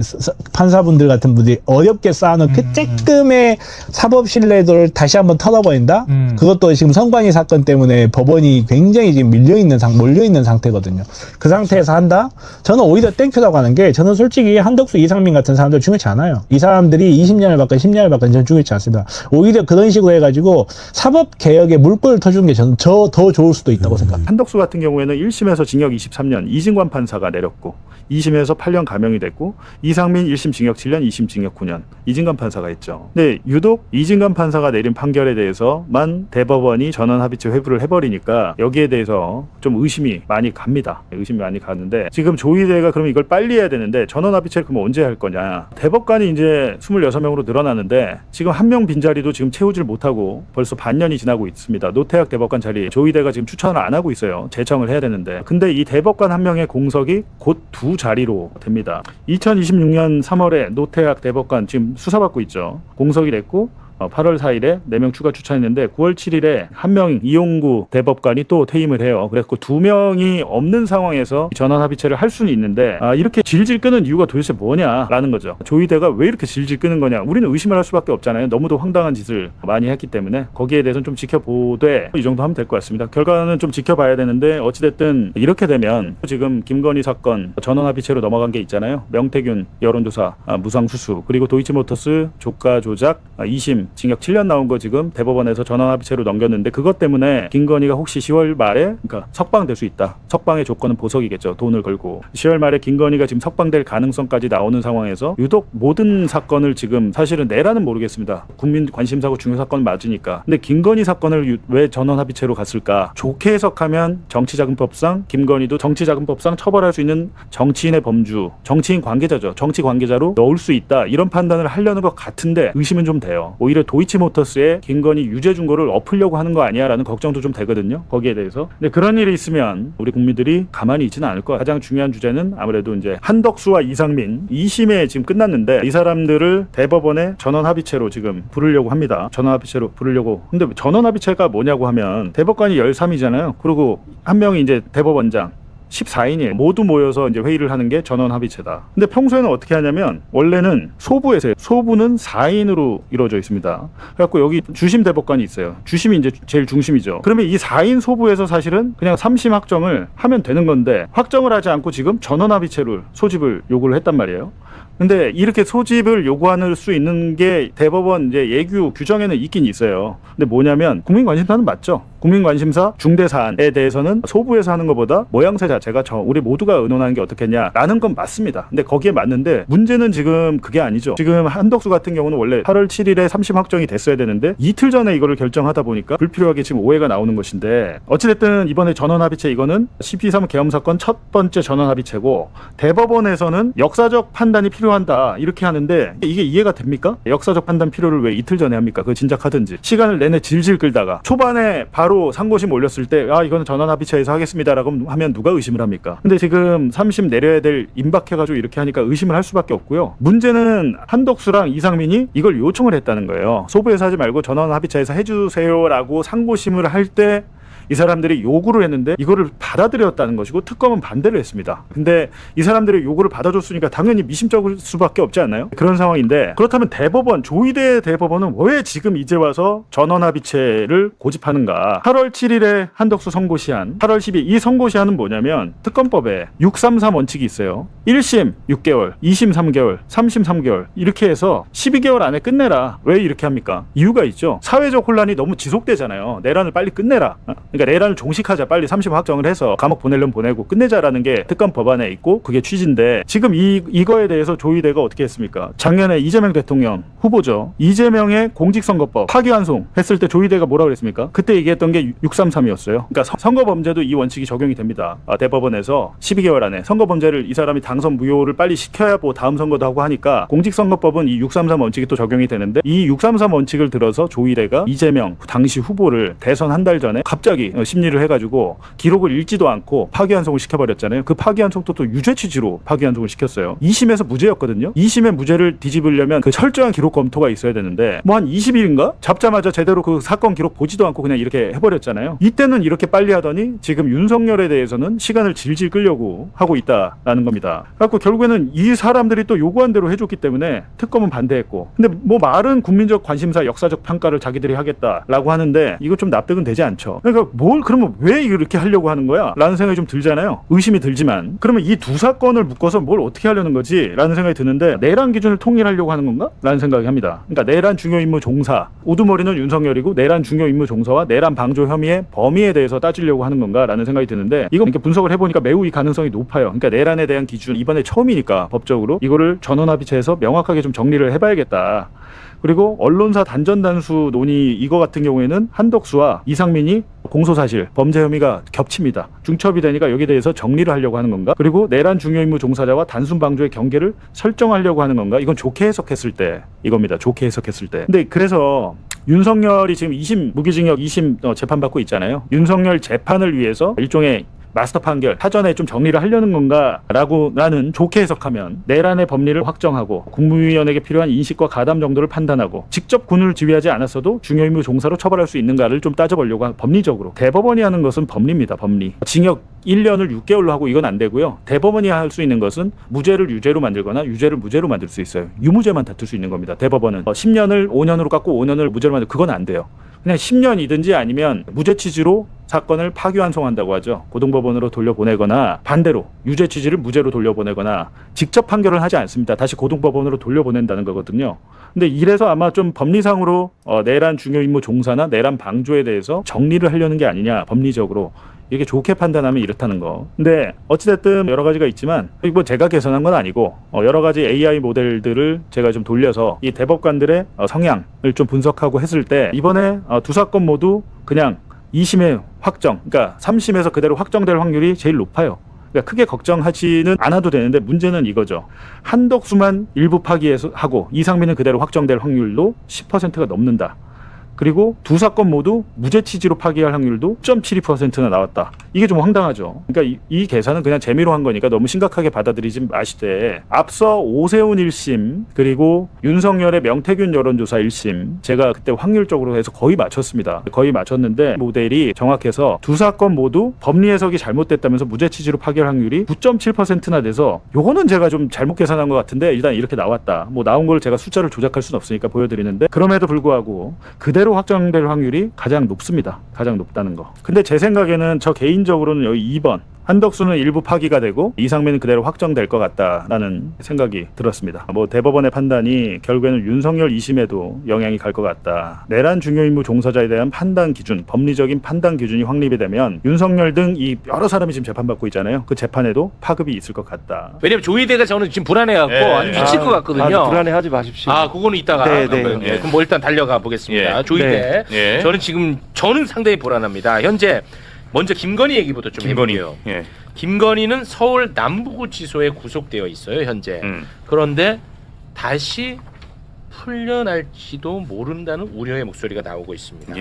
판사분들 같은 분들이 어렵게 쌓아놓은 그 쬐끔의 사법 신뢰도를 다시 한번 털어버린다. 그것도 지금 성관이 사건 때문에 법원이 굉장히 지금 몰려 있는 상태거든요. 그 상태에서 한다. 저는 오히려 땡큐라고 하는 게 저는 솔직히 한덕수, 이상민 같은 사람들 중요치 않아요. 이 사람들이 20년을 받건 10년을 받건 저는 중요치 않습니다. 오히려 그런 식으로 해가지고 사법 개혁에 물꼬를 터주는 게 저는 더 좋을 수도 있다고 생각합니다. 한덕수 같은 경우에는 1심에서 징역 23년 이진관 판사가 내렸고 2심에서 8년 감형이 됐고 이상민 1심 징역 7년 2심 징역 9년 이진관 판사가 했죠. 근데 유독 이진관 판사가 내린 판결에 대해서만 대법원이 전원합의체 회부를 해버리니까 여기에 대해서 좀 의심이 많이 갑니다. 의심이 많이 가는데 지금 조희대가 그럼 이걸 빨리 해야 되는데 전원합의체를 그럼 언제 할 거냐. 대법관이 이제 26명으로 늘어나는데 지금 한 명 빈자리도 지금 채우질 못하고 벌써 반년이 지나고 있습니다. 노태학 대법관 자리 조희대가 지금 추천을 안 하고 있어요. 재청을 해야 되는데 근데 이 대법관 한 명의 공석이 곧 두 자리로 됩니다. 2026년 3월에 노태학 대법관 지금 수사받고 있죠. 공석이 됐고 8월 4일에 4명 추가 추천했는데 9월 7일에 한 명 이용구 대법관이 또 퇴임을 해요. 그래서 2명이 없는 상황에서 전원합의체를 할 수는 있는데 이렇게 질질 끄는 이유가 도대체 뭐냐라는 거죠. 조희대가 왜 이렇게 질질 끄는 거냐. 우리는 의심을 할 수밖에 없잖아요. 너무도 황당한 짓을 많이 했기 때문에 거기에 대해서는 좀 지켜보되 이 정도 하면 될 것 같습니다. 결과는 좀 지켜봐야 되는데 어찌됐든 이렇게 되면 지금 김건희 사건 전원합의체로 넘어간 게 있잖아요. 명태균 여론조사 무상수수 그리고 도이치모터스 조가 조작 2심 징역 7년 나온 거 지금 대법원에서 전원합의체로 넘겼는데 그것 때문에 김건희가 혹시 10월 말에 그러니까 석방될 수 있다. 석방의 조건은 보석이겠죠. 돈을 걸고 10월 말에 김건희가 지금 석방될 가능성까지 나오는 상황에서 유독 모든 사건을 지금 사실은 내라는 모르겠습니다. 국민 관심사고 중요 사건 맞으니까. 근데 김건희 사건을 왜 전원합의체로 갔을까? 좋게 해석하면 정치자금법상 김건희도 정치자금법상 처벌할 수 있는 정치인의 범주, 정치인 관계자죠. 정치 관계자로 넣을 수 있다. 이런 판단을 하려는 것 같은데 의심은 좀 돼요. 오히려 도이치모터스에 김건희 유죄 준거를 엎으려고 하는 거 아니야라는 걱정도 좀 되거든요. 거기에 대해서. 근데 그런 일이 있으면 우리 국민들이 가만히 있지는 않을 거야. 가장 중요한 주제는 아무래도 이제 한덕수와 이상민 2심에 지금 끝났는데 이 사람들을 대법원에 전원합의체로 지금 부르려고 합니다. 전원합의체로 부르려고. 근데 전원합의체가 뭐냐고 하면 대법관이 13이잖아요. 그리고 한 명이 이제 대법원장 14인이 모두 모여서 이제 회의를 하는 게 전원합의체다. 근데 평소에는 어떻게 하냐면 원래는 소부에서 소부는 4인으로 이루어져 있습니다. 그래갖고 여기 주심 대법관이 있어요. 주심이 이제 제일 중심이죠. 그러면 이 4인 소부에서 사실은 그냥 3심 확정을 하면 되는 건데 확정을 하지 않고 지금 전원합의체를 소집을 요구를 했단 말이에요. 근데 이렇게 소집을 요구할 수 있는 게 대법원 이제 예규 규정에는 있긴 있어요. 근데 뭐냐면 국민관심사는 맞죠. 국민관심사 중대 사안에 대해서는 소부에서 하는 것보다 모양새 자체가 우리 모두가 의논하는 게 어떻겠냐라는 건 맞습니다. 근데 거기에 맞는데 문제는 지금 그게 아니죠. 지금 한덕수 같은 경우는 원래 8월 7일에 3심 확정이 됐어야 되는데 이틀 전에 이거를 결정하다 보니까 불필요하게 지금 오해가 나오는 것인데 어찌됐든 이번에 전원합의체 이거는 CP3 계엄 사건 첫 번째 전원합의체고 대법원에서는 역사적 판단이 필요한다 이렇게 하는데 이게 이해가 됩니까? 역사적 판단 필요를 왜 이틀 전에 합니까? 그 진작하든지 시간을 내내 질질 끌다가 초반에 바로 상고심 올렸을 때 이거는 전원합의체에서 하겠습니다라고 하면 누가 의심을 합니까? 근데 지금 3심 내려야 될 임박해가지고 이렇게 하니까 의심을 할 수밖에 없고요. 문제는 한덕수랑 이상민이 이걸 요청을 했다는 거예요. 소부에서 하지 말고 전원합의체에서 해주세요라고 상고심을 할 때 이 사람들이 요구를 했는데 이거를 받아들였다는 것이고 특검은 반대를 했습니다. 근데 이 사람들이 요구를 받아줬으니까 당연히 미심쩍을 수밖에 없지 않나요? 그런 상황인데 그렇다면 대법원 조희대 대법원은 왜 지금 이제 와서 전원합의체를 고집하는가? 8월 7일에 한덕수 선고시한 8월 10일 이 선고시한은 뭐냐면 특검법에 633 원칙이 있어요. 1심 6개월 2심 3개월 3심 3개월 이렇게 해서 12개월 안에 끝내라. 왜 이렇게 합니까? 이유가 있죠. 사회적 혼란이 너무 지속되잖아요. 내란을 빨리 끝내라. 그러니까 내란을 종식하자. 빨리 3심 확정을 해서 감옥 보내려면 보내고 끝내자라는 게 특검 법안에 있고 그게 취지인데 지금 이거에 대해서 조희대가 어떻게 했습니까? 작년에 이재명 대통령 후보죠. 이재명의 공직선거법 파기환송 했을 때 조희대가 뭐라고 그랬습니까? 그때 얘기했던 게 633이었어요. 그러니까 선거범죄도 이 원칙이 적용이 됩니다. 대법원에서 12개월 안에 선거범죄를 이 사람이 당선 무효를 빨리 시켜야 뭐 다음 선거도 하고 하니까 공직선거법은 이 633 원칙이 또 적용이 되는데 이 633 원칙을 들어서 조희대가 이재명 당시 후보를 대선 한 달 전에 갑자기 갑자기 심리를 해가지고 기록을 읽지도 않고 파기환송을 시켜버렸잖아요. 그 파기환송도 또 유죄 취지로 파기환송을 시켰어요. 2심에서 무죄였거든요. 2심의 무죄를 뒤집으려면 그 철저한 기록 검토가 있어야 되는데 뭐 한 20일인가? 잡자마자 제대로 그 사건 기록 보지도 않고 그냥 이렇게 해버렸잖아요. 이때는 이렇게 빨리 하더니 지금 윤석열에 대해서는 시간을 질질 끌려고 하고 있다라는 겁니다. 그래갖고 결국에는 이 사람들이 또 요구한 대로 해줬기 때문에 특검은 반대했고, 근데 뭐 말은 국민적 관심사, 역사적 평가를 자기들이 하겠다라고 하는데 이거 좀 납득은 되지 않죠. 그러니까 그러면 왜 이렇게 하려고 하는 거야? 라는 생각이 좀 들잖아요. 의심이 들지만 그러면 이 두 사건을 묶어서 뭘 어떻게 하려는 거지? 라는 생각이 드는데 내란 기준을 통일하려고 하는 건가? 라는 생각이 합니다. 그러니까 내란 중요임무 종사, 우두머리는 윤석열이고 내란 중요임무 종사와 내란 방조 혐의의 범위에 대해서 따지려고 하는 건가? 라는 생각이 드는데 이거 이렇게 분석을 해보니까 매우 이 가능성이 높아요. 그러니까 내란에 대한 기준 이번에 처음이니까 법적으로 이거를 전원합의체에서 명확하게 좀 정리를 해봐야겠다. 그리고 언론사 단전단수 논의 이거 같은 경우에는 한덕수와 이상민이 공소사실, 범죄 혐의가 겹칩니다. 중첩이 되니까 여기에 대해서 정리를 하려고 하는 건가? 그리고 내란 중요임무 종사자와 단순 방조의 경계를 설정하려고 하는 건가? 이건 좋게 해석했을 때 이겁니다. 좋게 해석했을 때. 근데 그래서 윤석열이 지금 2심 무기징역 2심 재판받고 있잖아요. 윤석열 재판을 위해서 일종의 마스터 판결 사전에 좀 정리를 하려는 건가라는 좋게 해석하면 내란의 법리를 확정하고 국무위원에게 필요한 인식과 가담 정도를 판단하고 직접 군을 지휘하지 않았어도 중요임무 종사로 처벌할 수 있는가를 좀 따져보려고 법리적으로. 대법원이 하는 것은 법리입니다. 법리. 징역 1년을 6개월로 하고 이건 안 되고요. 대법원이 할 수 있는 것은 무죄를 유죄로 만들거나 유죄를 무죄로 만들 수 있어요. 유무죄만 다툴 수 있는 겁니다. 대법원은 10년을 5년으로 깎고 5년을 무죄로 만들 그건 안 돼요. 그냥 10년이든지 아니면 무죄 취지로 사건을 파기환송한다고 하죠. 고등법원으로 돌려보내거나 반대로 유죄 취지를 무죄로 돌려보내거나 직접 판결을 하지 않습니다. 다시 고등법원으로 돌려보낸다는 거거든요. 근데 이래서 아마 좀 법리상으로 내란 중요임무 종사나 내란 방조에 대해서 정리를 하려는 게 아니냐, 법리적으로. 이렇게 좋게 판단하면 이렇다는 거. 근데 어찌됐든 여러 가지가 있지만 뭐 제가 개선한 건 아니고 여러 가지 AI 모델들을 제가 좀 돌려서 이 대법관들의 성향을 좀 분석하고 했을 때 이번에 두 사건 모두 그냥 2심의 확정, 그러니까 3심에서 그대로 확정될 확률이 제일 높아요. 그러니까 크게 걱정하지는 않아도 되는데 문제는 이거죠. 한덕수만 일부 파기하고 이상민은 그대로 확정될 확률도 10%가 넘는다. 그리고 두 사건 모두 무죄 취지로 파기할 확률도 0.72%나 나왔다. 이게 좀 황당하죠. 그러니까 이 계산은 그냥 재미로 한 거니까 너무 심각하게 받아들이지 마시되 앞서 오세훈 1심 그리고 윤석열의 명태균 여론조사 1심 제가 그때 확률적으로 해서 거의 맞췄습니다. 거의 맞췄는데 모델이 정확해서 두 사건 모두 법리 해석이 잘못됐다면서 무죄 취지로 파기할 확률이 9.7%나 돼서 요거는 제가 좀 잘못 계산한 것 같은데 일단 이렇게 나왔다. 뭐 나온 걸 제가 숫자를 조작할 수는 없으니까 보여드리는데 그럼에도 불구하고 그대로 확정될 확률이 가장 높습니다. 가장 높다는 거. 근데 제 생각에는 저 개인적으로는 여기 2번 한덕수는 일부 파기가 되고 이상민은 그대로 확정될 것 같다라는 생각이 들었습니다. 뭐 대법원의 판단이 결국에는 윤석열 2심에도 영향이 갈 것 같다. 내란 중요임무 종사자에 대한 판단 기준, 법리적인 판단 기준이 확립이 되면 윤석열 등 이 여러 사람이 지금 재판받고 있잖아요. 그 재판에도 파급이 있을 것 같다. 왜냐면 조희대가 저는 지금 불안해갖고 아주 미칠 것 같거든요. 불안해하지 마십시오. 그거는 이따가. 그럼 뭐 일단 달려가 보겠습니다. 조희대. 저는 상당히 불안합니다. 현재 먼저 김건희 얘기부터 좀 해볼게요. 김건희는 서울 남부구치소에 구속되어 있어요, 현재. 그런데 다시 풀려날지도 모른다는 우려의 목소리가 나오고 있습니다.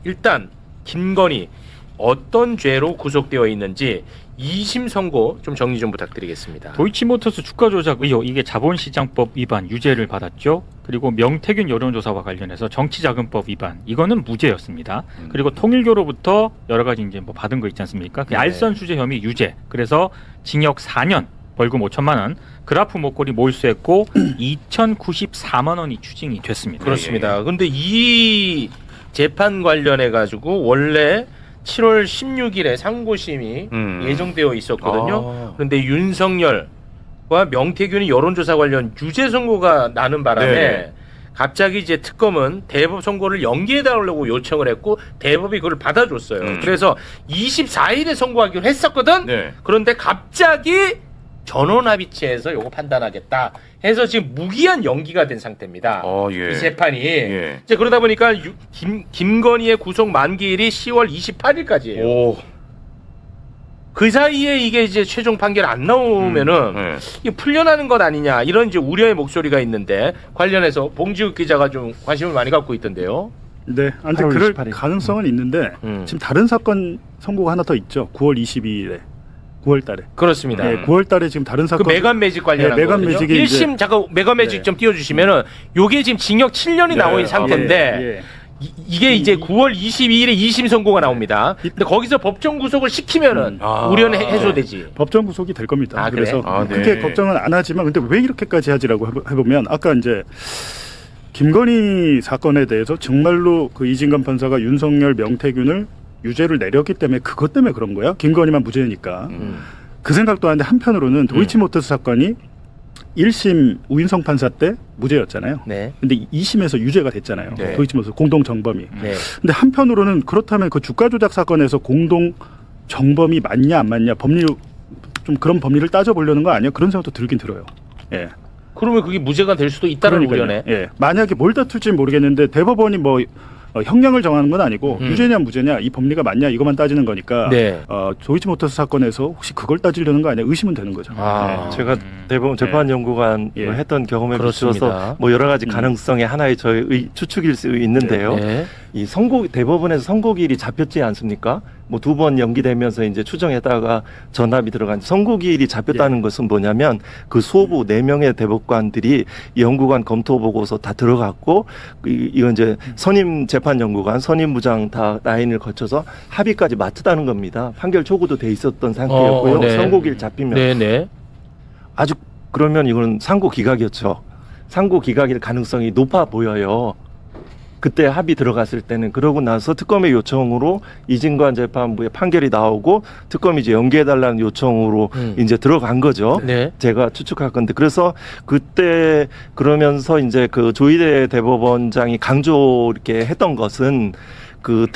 일단 김건희 어떤 죄로 구속되어 있는지 2심 선고 좀 정리 좀 부탁드리겠습니다. 도이치모터스 주가 조작 의혹, 이게 자본시장법 위반 유죄를 받았죠. 그리고 명태균 여론조사와 관련해서 정치자금법 위반, 이거는 무죄였습니다. 그리고 통일교로부터 여러 가지 이제 뭐 받은 거 있지 않습니까? 그 알선 수재 혐의 유죄. 그래서 징역 4년, 벌금 5천만 원, 그라프 목걸이 몰수했고 2,094만 원이 추징이 됐습니다. 그렇습니다. 근데 이 재판 관련해 가지고 원래 7월 16일에 상고심이 예정되어 있었거든요. 그런데 윤석열과 명태균이 여론조사 관련 유죄 선고가 나는 바람에 갑자기 이제 특검은 대법 선고를 연기해달라고 요청을 했고 대법이 그걸 받아줬어요. 그래서 24일에 선고하기로 했었거든. 그런데 갑자기 전원합의체에서 요거 판단하겠다 해서 지금 무기한 연기가 된 상태입니다. 이 재판이. 이제 그러다 보니까 김건희의 구속 만기일이 10월 28일까지예요. 그 사이에 이게 이제 최종 판결 안 나오면은 이게 풀려나는 것 아니냐 이런 이제 우려의 목소리가 있는데 관련해서 봉지욱 기자가 좀 관심을 많이 갖고 있던데요. 네, 근데 8월 그럴 28일. 가능성은 있는데 지금 다른 사건 선고가 하나 더 있죠. 9월 22일에 9월 달에. 그렇습니다. 네, 9월 달에 지금 다른 그 사건 메간 매직 관련한 네, 메간 거거든요. 매직이 1심 잠깐 메간 매직 네. 좀 띄워주시면은 요게 지금 징역 7년이 나온 예, 상태인데 예. 이게 이제 9월 22일에 2심 선고가 나옵니다. 근데 거기서 법정 구속을 시키면은 우려는 해소되지. 법정 구속이 될 겁니다. 아, 그래? 그래서 아, 네. 크게 걱정은 안 하지만 근데 왜 이렇게까지 하지라고 해보면 아까 이제 김건희 사건에 대해서 정말로 그 이진관 판사가 윤석열, 명태균을 유죄를 내렸기 때문에 그것 때문에 그런 거야? 김건희만 무죄니까. 그 생각도 하는데 한편으로는 도이치모터스 사건이 1심 우인성 판사 때 무죄였잖아요. 네. 근데 2심에서 유죄가 됐잖아요. 네. 도이치모터스 공동 정범이. 네. 근데 한편으로는 그렇다면 그 주가 조작 사건에서 공동 정범이 맞냐 안 맞냐 법리 좀 그런 법리를 따져보려는 거 아니야? 그런 생각도 들긴 들어요. 예. 그러면 그게 무죄가 될 수도 있다는 그러니까요. 우려네. 예. 만약에 뭘 다툴지는 모르겠는데 대법원이 뭐 형량을 정하는 건 아니고 유죄냐 무죄냐 이 법리가 맞냐 이것만 따지는 거니까 네. 도이치모터스 사건에서 혹시 그걸 따지려는 거 아니야? 의심은 되는 거죠. 아. 예. 제가 대법원 재판연구관 예. 했던 경험에 그렇습니다. 비추어서 뭐 여러 가지 가능성의 하나의 저의 추측일 수 있는데요. 네. 이 대법원에서 선고기일이 잡혔지 않습니까? 뭐 2번 연기되면서 이제 추정에다가 전압이 들어간 선고기일이 잡혔다는 것은 뭐냐면 그 소부 4명의 대법관들이 연구관 검토 보고서 다 들어갔고 이건 이제 선임 재판연구관, 선임부장 다 라인을 거쳐서 합의까지 맞췄다는 겁니다. 판결 초구도 돼 있었던 상태였고요. 네. 선고기일 잡히면 네네. 아주 그러면 이거는 상고 기각이었죠. 상고 기각일 가능성이 높아 보여요. 그때 합의 들어갔을 때는. 그러고 나서 특검의 요청으로 이진관 재판부의 판결이 나오고 특검이 이제 연기해달라는 요청으로 이제 들어간 거죠. 네. 제가 추측할 건데. 그래서 그때 그러면서 이제 그 조희대 대법원장이 강조 이렇게 했던 것은 그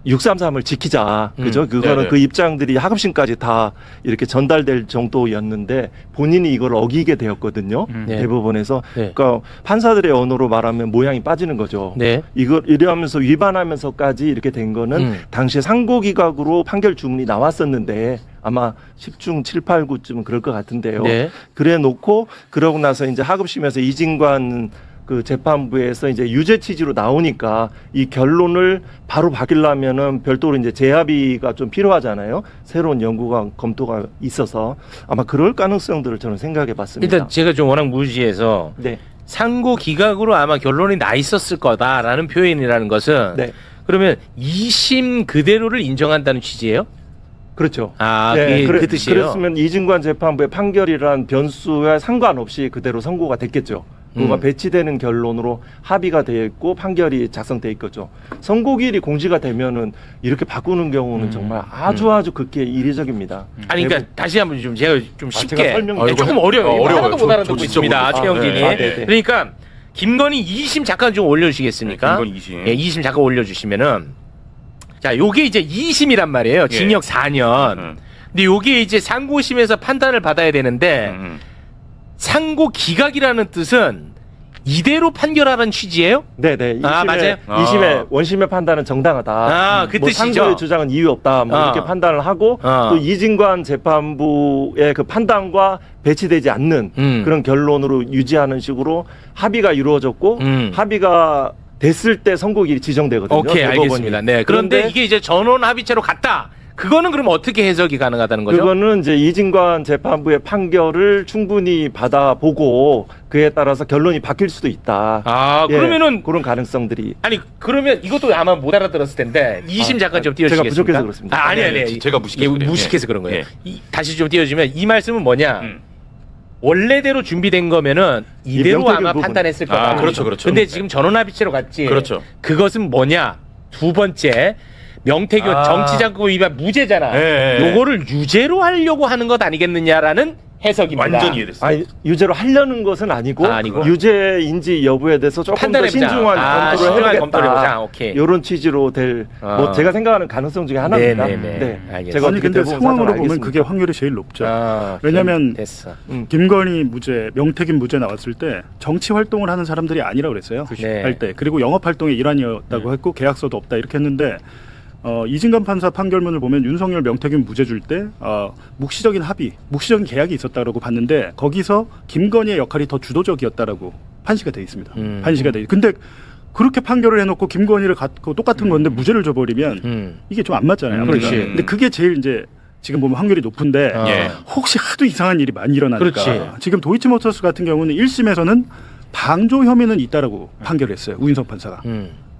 633을 지키자. 그죠? 그거는 네네. 그 입장들이 하급심까지 다 이렇게 전달될 정도였는데 본인이 이걸 어기게 되었거든요. 네. 대법원에서. 네. 그러니까 판사들의 언어로 말하면 모양이 빠지는 거죠. 네. 이걸 이러면서 위반하면서까지 이렇게 된 거는 당시에 상고기각으로 판결 주문이 나왔었는데 아마 10중 7, 8, 9쯤은 그럴 것 같은데요. 네. 그래 놓고 그러고 나서 이제 하급심에서 이진관 그 재판부에서 이제 유죄 취지로 나오니까 이 결론을 바로 바뀌려면은 별도로 이제 재합의가 좀 필요하잖아요. 새로운 연구가 검토가 있어서 아마 그럴 가능성들을 저는 생각해 봤습니다. 일단 제가 좀 워낙 무지해서 네. 상고 기각으로 아마 결론이 나 있었을 거다라는 표현이라는 것은 네. 그러면 2심 그대로를 인정한다는 취지예요? 그렇죠. 아, 네, 그 뜻이에요. 그랬으면 이진관 재판부의 판결이란 변수와 상관없이 그대로 선고가 됐겠죠. 그거가 배치되는 결론으로 합의가 되어 있고 판결이 작성돼 있겠죠. 선고기일이 공지가 되면은 이렇게 바꾸는 경우는 정말 아주 극히 이례적입니다. 아니 그러니까 다시 한번 좀 제가 좀 제가 쉽게 설명 네, 조금 어려워요. 어려워요. 하나도 못 알아듣고 저 있습니다. 진짜 최영진이. 아, 네, 네. 그러니까 김건희 2심 잠깐 좀 올려주시겠습니까? 김건희 2심. 예, 2심 잠깐 올려주시면은 자, 요게 이제 2심이란 말이에요. 징역 4년. 근데 요게 이제 상고심에서 판단을 받아야 되는데 상고 기각이라는 뜻은 이대로 판결하라는 취지예요? 네네. 아, 맞아요? 2심의 원심의 판단은 정당하다. 아, 그 뭐 뜻이죠. 상고의 주장은 이유 없다. 뭐 이렇게 판단을 하고 또 이진관 재판부의 그 판단과 배치되지 않는 그런 결론으로 유지하는 식으로 합의가 이루어졌고 합의가 됐을 때 선고기일이 지정되거든요. 오케이, 대법원이. 알겠습니다. 네. 그런데 이게 이제 전원 합의체로 갔다. 그거는 그럼 어떻게 해석이 가능하다는 거죠? 그거는 이제 이진관 재판부의 판결을 충분히 받아보고 그에 따라서 결론이 바뀔 수도 있다. 아, 예, 그러면은 그런 가능성들이. 아니 그러면 이것도 아마 못 알아들었을 텐데 2심 잠깐 좀 띄워주시겠습니까? 제가 부족해서 그렇습니다. 아, 아니. 제가 무식해서 그래요. 무식해서 그런 거예요. 예. 다시 좀 띄워주면 이 말씀은 뭐냐? 원래대로 준비된 거면은 이대로 명태균 아마 부분. 판단했을 거다. 아, 그렇죠. 근데 지금 전원합의체로 갔지. 그렇죠. 그것은 뭐냐? 두 번째. 명태균 정치자금 위반 무죄잖아. 예. 요거를 유죄로 하려고 하는 것 아니겠느냐라는 해석입니다. 완전 이해됐어요. 아니, 유죄로 하려는 것은 아니고, 아니고? 유죄인지 여부에 대해서 조금 더 판단해보자. 신중한 신중한 검토를 검토를 해보자. 해보겠다. 오케이. 이런 취지로 될, 뭐 제가 생각하는 가능성 중에 하나입니다. 알겠습니다. 제가 아니 어떻게 근데 대법원 상황으로 사정을 보면 알겠습니다. 그게 확률이 제일 높죠. 아, 왜냐하면 됐어. 김건희 무죄, 명태균 무죄 나왔을 때 정치 활동을 하는 사람들이 아니라고 그랬어요. 네. 할 때. 그리고 영업 활동의 일환이었다고 했고 계약서도 없다 이렇게 했는데 이진관 판사 판결문을 보면 윤석열, 명태균 무죄 줄 때 묵시적인 합의, 묵시적인 계약이 있었다라고 봤는데 거기서 김건희의 역할이 더 주도적이었다라고 판시가 돼 있습니다. 판시가 돼. 근데 그렇게 판결을 해놓고 김건희를 갖고 똑같은 건데 무죄를 줘버리면 이게 좀 안 맞잖아요. 그렇지. 근데 그게 제일 이제 지금 보면 확률이 높은데 예. 혹시 하도 이상한 일이 많이 일어나니까 그렇지. 지금 도이치모터스 같은 경우는 1심에서는 방조 혐의는 있다라고 판결했어요. 우인성 판사가.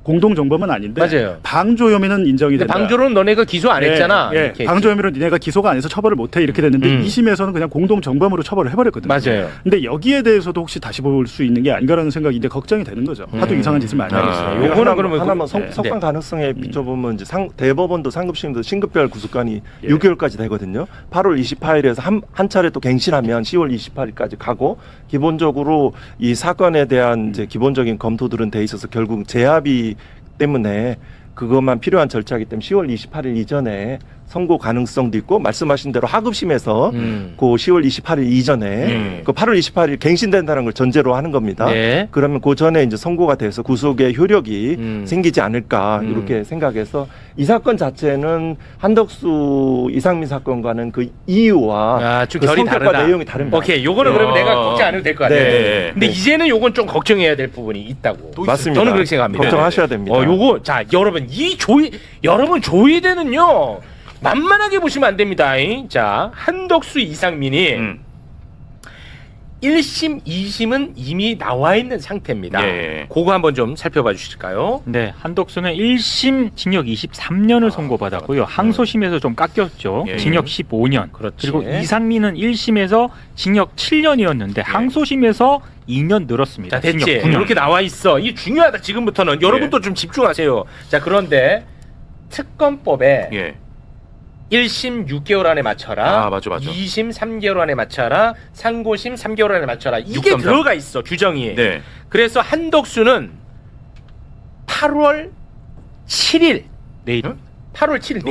공동 정범은 아닌데 맞아요. 방조 혐의는 인정이 근데 된다. 방조로는 너네가 기소 안 했잖아. 예, 이렇게 방조 혐의로 니네가 기소가 안 해서 처벌을 못해 이렇게 됐는데 2심에서는 그냥 공동 정범으로 처벌을 해버렸거든요. 맞아요. 근데 여기에 대해서도 혹시 다시 볼 수 있는 게 아닌가라는 생각이 이제 걱정이 되는 거죠. 하도 이상한 짓을 많이 하고 있어요. 요거는 그러면 하나만 네. 석방 가능성에 비춰보면 이제 대법원도 상급심도 신급별 구속관이 6개월까지 되거든요. 8월 28일에서 한 차례 또 갱신하면 10월 28일까지 가고 기본적으로 이 사건에 대한 이제 기본적인 검토들은 돼 있어서 결국 재합의 때문에 그것만 필요한 절차이기 때문에 10월 28일 이전에 선고 가능성도 있고 말씀하신 대로 하급심에서 그 10월 28일 이전에 그 8월 28일 갱신된다는 걸 전제로 하는 겁니다. 네. 그러면 그 전에 이제 선고가 돼서 구속의 효력이 생기지 않을까 이렇게 생각해서 이 사건 자체는 한덕수 이상민 사건과는 그 이유와 좀 그 결이 성격과 다르다. 내용이 다릅니다. 오케이, 요거는 그러면 내가 걱정 안 해도 될 것 같아요. 네. 근데 이제는 요건 좀 걱정해야 될 부분이 있다고. 맞습니다. 저는 그렇게 생각합니다. 걱정하셔야 됩니다. 요거 자 여러분 여러분 조이대는요 만만하게 보시면 안 됩니다. 자 한덕수 이상민이 1심, 2심은 이미 나와 있는 상태입니다. 예. 그거 한번 좀 살펴봐 주실까요? 네, 한덕수는 1심 징역 23년을 선고받았고요. 항소심에서 좀 깎였죠. 예. 징역 15년. 그렇지. 그리고 이상민은 1심에서 징역 7년이었는데 항소심에서 2년 늘었습니다. 자 됐지. 징역 9년. 이렇게 나와 있어. 이 중요하다. 지금부터는 여러분도 좀 집중하세요. 자 그런데 특검법에 예. 1심 6개월 안에 맞춰라. 맞아. 2심 3개월 안에 맞춰라. 상고심 3개월 안에 맞춰라. 이게 633. 들어가 있어. 규정이. 네. 그래서 한덕수는 8월 7일 내일 8월 7일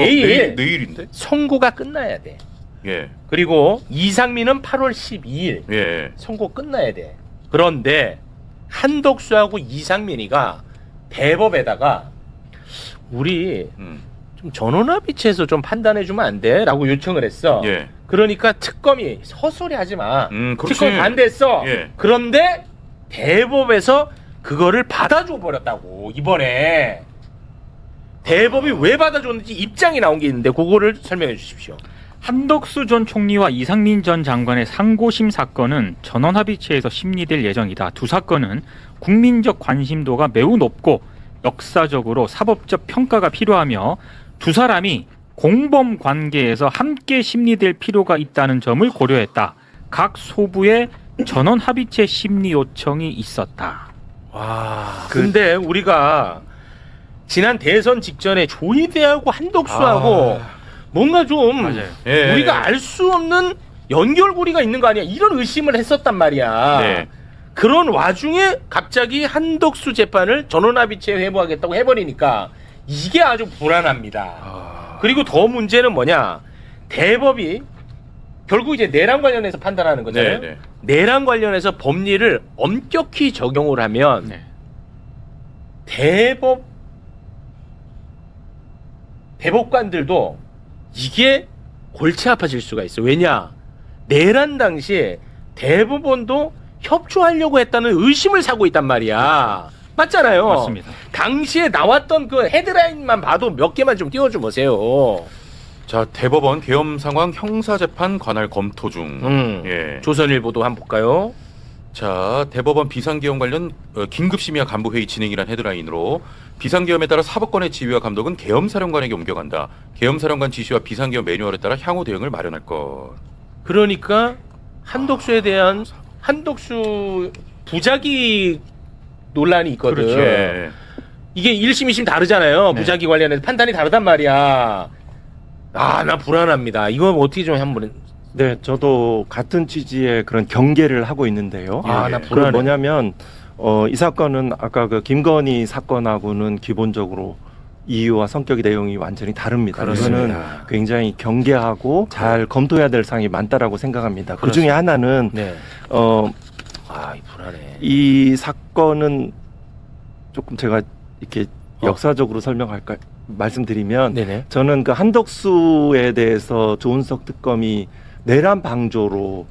내일인데? 선고가 끝나야 돼. 예. 그리고 이상민은 8월 12일 예. 선고 끝나야 돼. 그런데 한덕수하고 이상민이가 대법에다가 우리 좀 전원합의체에서 좀 판단해주면 안 돼? 라고 요청을 했어. 예. 그러니까 특검이 헛소리 하지 마. 그렇지. 특검 반대했어. 예. 그런데 대법에서 그거를 받아줘 버렸다고 이번에. 대법이 왜 받아줬는지 입장이 나온 게 있는데 그거를 설명해 주십시오. 한덕수 전 총리와 이상민 전 장관의 상고심 사건은 전원합의체에서 심리될 예정이다. 두 사건은 국민적 관심도가 매우 높고 역사적으로 사법적 평가가 필요하며 두 사람이 공범 관계에서 함께 심리될 필요가 있다는 점을 고려했다. 각 소부의 전원 합의체 심리 요청이 있었다. 와. 근데 우리가 지난 대선 직전에 조이대하고 한덕수하고 뭔가 좀 예. 우리가 알 수 없는 연결고리가 있는 거 아니야? 이런 의심을 했었단 말이야. 네. 그런 와중에 갑자기 한덕수 재판을 전원합의체 회부하겠다고 해버리니까 이게 아주 불안합니다. 그리고 더 문제는 뭐냐? 대법이 결국 이제 내란 관련해서 판단하는 거잖아요. 네. 내란 관련해서 법리를 엄격히 적용을 하면 대법관들도 이게 골치 아파질 수가 있어. 왜냐? 내란 당시에 대법원도 협조하려고 했다는 의심을 사고 있단 말이야. 맞잖아요. 맞습니다. 당시에 나왔던 그 헤드라인만 봐도 몇 개만 좀 띄워줘 보세요. 자, 대법원 계엄 상황 형사재판 관할 검토 중. 예. 조선일보도 한번 볼까요? 자, 대법원 비상계엄 관련 긴급심의와 간부회의 진행이란 헤드라인으로 비상계엄에 따라 사법권의 지휘와 감독은 계엄사령관에게 옮겨간다. 계엄사령관 지시와 비상계엄 매뉴얼에 따라 향후 대응을 마련할 것. 그러니까 한덕수에 대한 한덕수 부작위 논란이 있거든. 그렇죠. 예. 이게 1심, 2심 다르잖아요. 부작위 관련해서 판단이 다르단 말이야. 나 불안합니다. 이거 어떻게 좀 한번. 네, 저도 같은 취지의 그런 경계를 하고 있는데요. 나 그 불안해. 뭐냐면 이 사건은 아까 그 김건희 사건하고는 기본적으로 이유와 성격의 내용이 완전히 다릅니다. 그렇습니다. 이거는 굉장히 경계하고 잘 검토해야 될 사항이 많다라고 생각합니다. 그 중에 하나는 네. 불안해. 이 사건은 조금 제가 이렇게 역사적으로 말씀드리면 네네. 저는 그 한덕수에 대해서 조은석 특검이 내란 방조로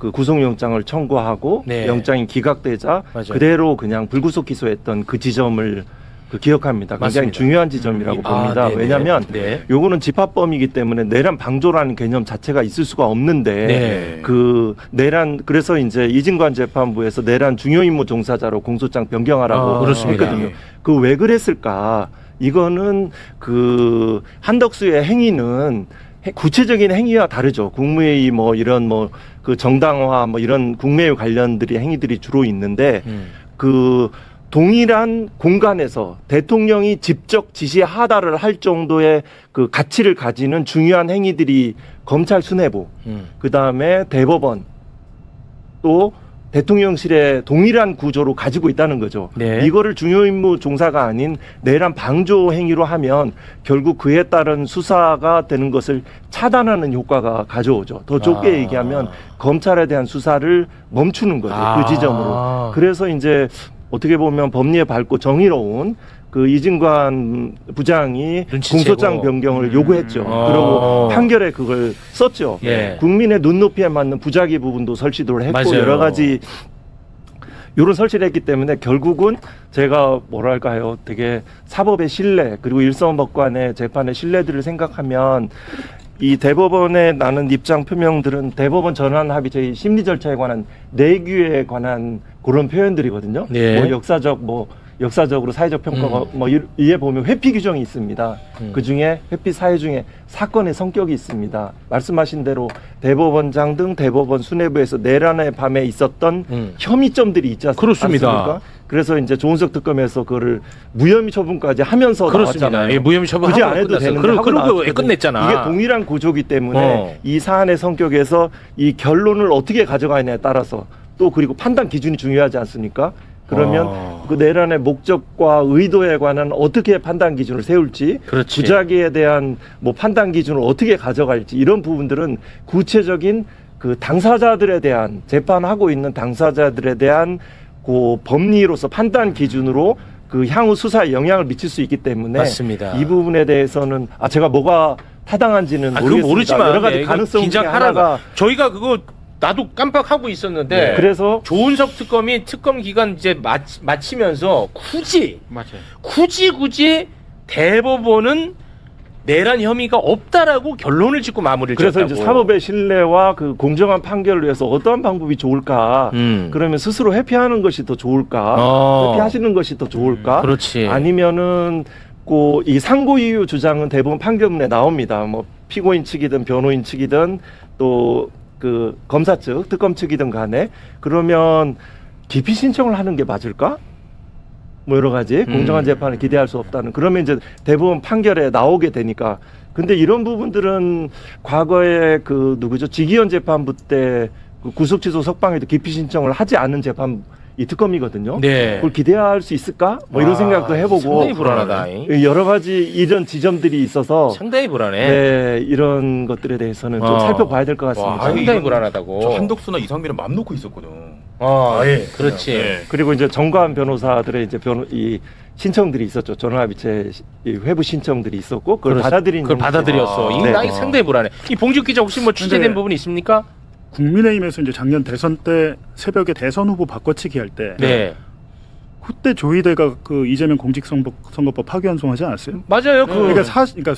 그 구속영장을 청구하고 네. 영장이 기각되자 맞아요. 그대로 그냥 불구속 기소했던 그 지점을 기억합니다. 굉장히 맞습니다. 중요한 지점이라고 봅니다. 네네. 왜냐하면 네. 요거는 집합범이기 때문에 내란 방조라는 개념 자체가 있을 수가 없는데 네. 그 내란 그래서 이제 이진관 재판부에서 내란 중요 임무 종사자로 공소장 변경하라고 그렇습니다. 했거든요. 그 왜 그랬을까? 이거는 그 한덕수의 행위는 구체적인 행위와 다르죠. 국무회의 뭐 이런 뭐 그 정당화 뭐 이런 국내외 관련들이 행위들이 주로 있는데 그 동일한 공간에서 대통령이 직접 지시하다를 할 정도의 그 가치를 가지는 중요한 행위들이 검찰 수뇌부, 그 다음에 대법원, 또 대통령실의 동일한 구조로 가지고 있다는 거죠. 네. 이거를 중요 임무 종사가 아닌 내란 방조 행위로 하면 결국 그에 따른 수사가 되는 것을 차단하는 효과가 가져오죠. 더 좁게 얘기하면 검찰에 대한 수사를 멈추는 거죠. 그 지점으로. 그래서 이제 어떻게 보면 법리에 밝고 정의로운 그 이진관 부장이 눈치채고. 공소장 변경을 요구했죠. 그리고 판결에 그걸 썼죠. 예. 국민의 눈높이에 맞는 부작위 부분도 설치도를 했고 맞아요. 여러 가지 요런 설치를 했기 때문에 결국은 제가 뭐랄까요, 되게 사법의 신뢰 그리고 일선법관의 재판의 신뢰들을 생각하면 이 대법원에 나는 입장 표명들은 대법원 전환 합의 저희 심리 절차에 관한 내규에 관한 그런 표현들이거든요. 네. 뭐 역사적으로 사회적 평가가 뭐 이에 보면 회피 규정이 있습니다. 그 중에 회피 사유 중에 사건의 성격이 있습니다. 말씀하신 대로 대법원장 등 대법원 수뇌부에서 내란의 밤에 있었던 혐의점들이 있지 그렇습니다. 않습니까? 그래서 이제 조은석 특검에서 그거를 무혐의 처분까지 하면서 그렇습니다. 나왔잖아요. 예, 무혐의 처분 굳이 하고 안 해도 끝났어요. 되는데 하고 그러고 나왔거든요. 끝냈잖아. 이게 동일한 구조기 때문에 이 사안의 성격에서 이 결론을 어떻게 가져가느냐에 따라서 또 그리고 판단 기준이 중요하지 않습니까? 그러면 그 내란의 목적과 의도에 관한 어떻게 판단 기준을 세울지, 그렇지. 부작위에 대한 뭐 판단 기준을 어떻게 가져갈지 이런 부분들은 구체적인 그 당사자들에 대한 재판하고 있는 당사자들에 대한 그 법리로서 판단 기준으로 그 향후 수사에 영향을 미칠 수 있기 때문에 맞습니다. 이 부분에 대해서는 제가 뭐가 타당한지는 그거 모르겠습니다. 모르지만 여러 가지 이거 가능성 중에 긴장하라가 하나가 저희가 그거 나도 깜빡하고 있었는데 네. 그래서 조은석 특검이 특검 기간 이제 마치면서 굳이 대법원은 내란 혐의가 없다라고 결론을 짓고 마무리를 그래서 지었다고. 이제 사법의 신뢰와 그 공정한 판결을 위해서 어떠한 방법이 좋을까? 그러면 스스로 회피하는 것이 더 좋을까? 회피하시는 것이 더 좋을까? 그렇지. 아니면은 이 상고 이유 주장은 대법원 판결문에 나옵니다. 뭐 피고인 측이든 변호인 측이든 또 그 검사 측, 특검 측이든 간에 그러면 기피 신청을 하는 게 맞을까? 뭐 여러 가지 공정한 재판을 기대할 수 없다는 그러면 이제 대법원 판결에 나오게 되니까 근데 이런 부분들은 과거에 그 누구죠 지기현 재판부 때 그 구속취소 석방에도 기피 신청을 하지 않은 재판 이 특검이거든요. 네. 그걸 기대할 수 있을까? 뭐 이런 생각도 해보고 상당히 불안하다. 여러 가지 이런 지점들이 있어서 상당히 불안해. 네, 이런 것들에 대해서는 좀 살펴봐야 될 것 같습니다. 상당히 불안하다고. 저 한덕수나 이상민은 맘 놓고 있었거든. 예, 그렇지. 네. 그리고 이제 정관 변호사들의 이제 이 신청들이 있었죠. 전원합의체 회부 신청들이 있었고 그걸 받아들인 그걸 받아들였어. 이게 네. 상당히 불안해. 이 봉juk 기자 혹시 뭐 취재된 근데 부분이 있습니까? 국민의힘에서 이제 작년 대선 때 새벽에 대선 후보 바꿔치기 할 때 네. 그때 조희대가 그 이재명 공직선거법 파기환송하지 않았어요? 맞아요. 그러니까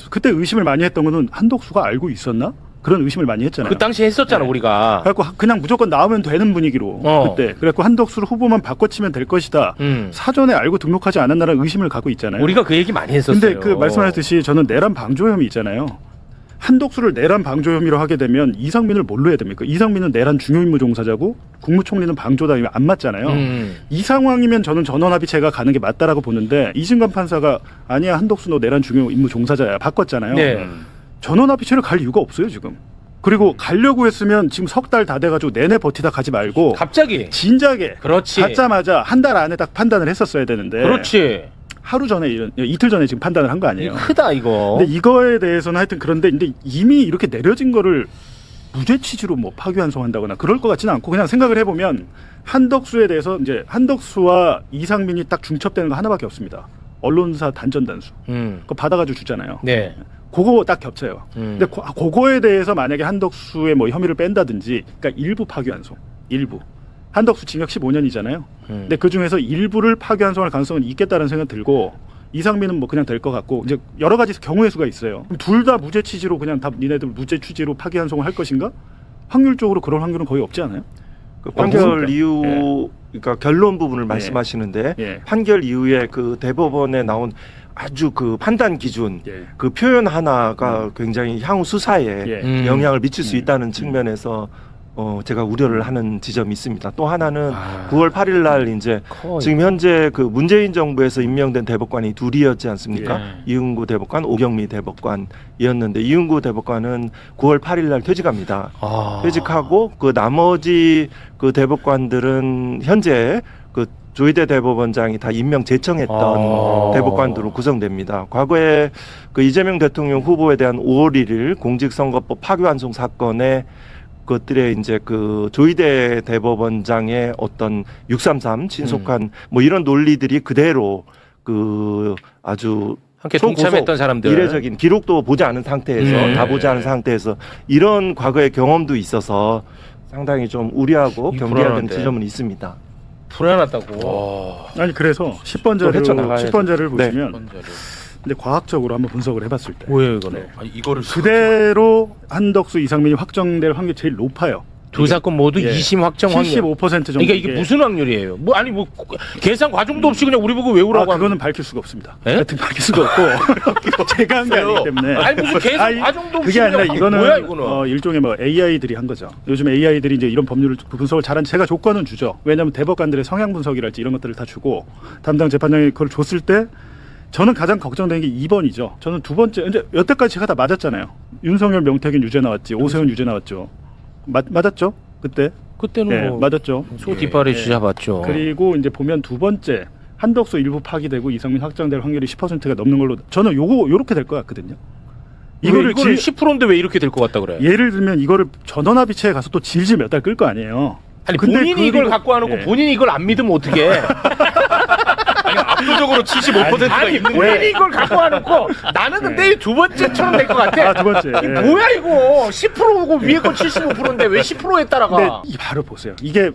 그때 의심을 많이 했던 거는 한덕수가 알고 있었나? 그런 의심을 많이 했잖아요. 그 당시에 했었잖아, 우리가. 그래갖고 그냥 무조건 나오면 되는 분위기로 그때 그래갖고 한덕수를 후보만 바꿔치면 될 것이다. 사전에 알고 등록하지 않았나라는 의심을 갖고 있잖아요. 우리가 그 얘기 많이 했었어요. 근데 그 말씀하셨듯이 저는 내란 방조 혐의 있잖아요. 한덕수를 내란 방조 혐의로 하게 되면 이상민을 뭘로 해야 됩니까? 이상민은 내란 중요임무 종사자고 국무총리는 방조다 이면 안 맞잖아요. 이 상황이면 저는 전원합의체가 가는 게 맞다라고 보는데 이진관 판사가 아니야 한덕수 너 내란 중요임무 종사자야 바꿨잖아요. 네. 전원합의체를 갈 이유가 없어요 지금. 그리고 가려고 했으면 지금 석 달 다 돼가지고 내내 버티다 가지 말고 갑자기 진작에 그렇지. 받자마자 한 달 안에 딱 판단을 했었어야 되는데 그렇지. 하루 전에 이틀 전에 지금 판단을 한 거 아니에요. 크다 이거. 근데 이거에 대해서는 하여튼 그런데 이미 이렇게 내려진 거를 무죄 취지로 뭐 파기환송한다거나 그럴 것 같지는 않고 그냥 생각을 해보면 한덕수에 대해서 이제 한덕수와 이상민이 딱 중첩되는 거 하나밖에 없습니다. 언론사 단전 단수. 그거 받아가지고 주잖아요. 네. 그거 딱 겹쳐요. 근데 그거에 대해서 만약에 한덕수의 뭐 혐의를 뺀다든지, 그러니까 일부 파기환송, 일부. 한덕수 징역 15년이잖아요. 근데 그 중에서 일부를 파기환송할 가능성은 있겠다는 생각 들고, 이상민은 뭐 그냥 될 것 같고, 이제 여러 가지 경우의 수가 있어요. 둘 다 무죄 취지로 그냥 다 니네들 무죄 취지로 파기환송을 할 것인가? 확률적으로 그럴 확률은 거의 없지 않아요? 그 판결 없습니까? 이후, 그러니까 결론 부분을 말씀하시는데 예. 판결 이후에 그 대법원에 나온 아주 그 판단 기준, 예. 그 표현 하나가 굉장히 향후 수사에 예. 영향을 미칠 수 있다는 측면에서 제가 우려를 하는 지점이 있습니다. 또 하나는 9월 8일 날 이제 지금 현재 그 문재인 정부에서 임명된 대법관이 둘이었지 않습니까? 예. 이은구 대법관, 오경미 대법관이었는데 이은구 대법관은 9월 8일 날 퇴직합니다. 퇴직하고 그 나머지 그 대법관들은 현재 그 조희대 대법원장이 다 임명 제청했던 대법관들로 구성됩니다. 과거에 그 이재명 대통령 후보에 대한 5월 1일 공직선거법 파기환송 사건에 그것들의 이제 그 조희대 대법원장의 어떤 633 신속한 뭐 이런 논리들이 그대로 그 아주 함께 초고속 동참했던 사람들. 이례적인 기록도 보지 않은 상태에서 다 보지 않은 상태에서 이런 과거의 경험도 있어서 상당히 좀 우려하고 이 경계해야 되는 불안한데. 지점은 있습니다. 불안하다고. 아니 그래서 10번 또 헤쳐나가야죠. 자료를 네. 보시면 근데 과학적으로 한번 분석을 해봤을 때 뭐예요 이거는? 아니, 이거를 그대로 한덕수 이상민이 확정될 확률이 제일 높아요. 두 사건 모두 예. 2심 확정 확률. 75% 정도. 그러니까 이게 무슨 확률이에요? 뭐 아니 뭐 계산 과정도 없이 그냥 우리 보고 외우라고 하면. 그거는 밝힐 수가 없습니다. 예? 하여튼 밝힐 수가 없고 제가 한 게 아니기 때문에. 아니 무슨 계산 아니, 과정도 없이 그게 아니라 그냥 이거는, 뭐야 이거는? 일종의 뭐 AI들이 한 거죠. 요즘 AI들이 이제 이런 법률을 분석을 잘한 제가 조건은 주죠. 왜냐하면 대법관들의 성향 분석이랄지 이런 것들을 다 주고 담당 재판장이 그걸 줬을 때 저는 가장 걱정되는 게 2번이죠. 저는 두 번째 이제 여태까지 제가 다 맞았잖아요. 윤석열, 명태균 유죄 나왔지, 오세훈 유죄 나왔죠. 맞았죠? 그때는 뭐 맞았죠. 소 뒷발에 쥐잡았죠. 그리고 이제 보면 두 번째 한덕수 일부 파기되고 이상민 확정될 확률이 10%가 넘는 걸로 저는 요렇게 될 것 같거든요. 이거를 10%인데 왜 이렇게 될 것 같다 그래? 예를 들면 이거를 전원합의체에 가서 또 질질 몇 달 끌 거 아니에요. 아니 근데 본인이 이걸 그리고- 갖고 와놓고 예. 본인이 이걸 안 믿으면 어떡해? 아니, 압도적으로 75%가 아니 있는데 본인이 이걸 갖고 와놓고 나는 근데 두 번째처럼 될 것 같아. 두 번째. 이 뭐야 이거 10%고 위에 건 75%인데 왜 10%에 따라가? 근데 이 바로 보세요. 이게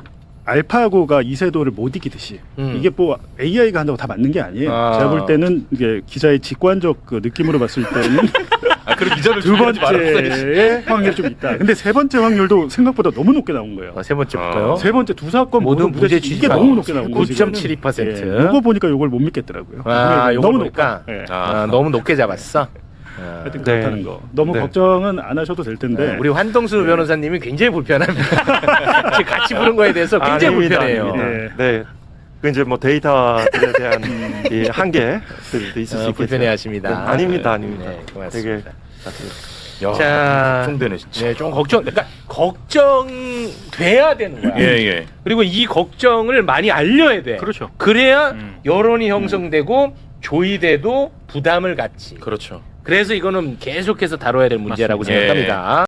알파고가 이세돌을 못 이기듯이 이게 뭐 AI가 한다고 다 맞는 게 아니에요. 제가 볼 때는 이게 기자의 직관적 그 느낌으로 봤을 때는 그런 기자를 두 번째의 확률이 좀 있다. 근데 세 번째 확률도 생각보다 너무 높게 나온 거예요. 세 번째 볼까요? 세 번째 두 사건 모두 모두 무죄 이게 취지가 너무 높게 나온 거예요. 9.72%. 이거 보니까 이걸 못 믿겠더라고요. 요거 너무 보니까 높아. 너무 높게 잡았어. 하여튼 그렇다는 거. 너무 걱정은 안 하셔도 될 텐데. 우리 환동수 변호사님이 굉장히 불편합니다. 지금 같이 부른 거에 대해서 굉장히 아닙니다, 불편해요. 아닙니다. 네. 그 이제 뭐 데이터들에 대한 이 한계들도 있을 수 있겠죠. 불편해하십니다. 네, 아닙니다, 아닙니다. 네, 고맙습니다. 되게 야, 자, 걱정되네 진짜. 네, 좀 그러니까 걱정돼야 되는 거야. 예. 그리고 이 걱정을 많이 알려야 돼. 그렇죠. 그래야 여론이 형성되고 조이대도 부담을 갖지. 그렇죠. 그래서 이거는 계속해서 다뤄야 될 문제라고 맞습니다. 생각합니다.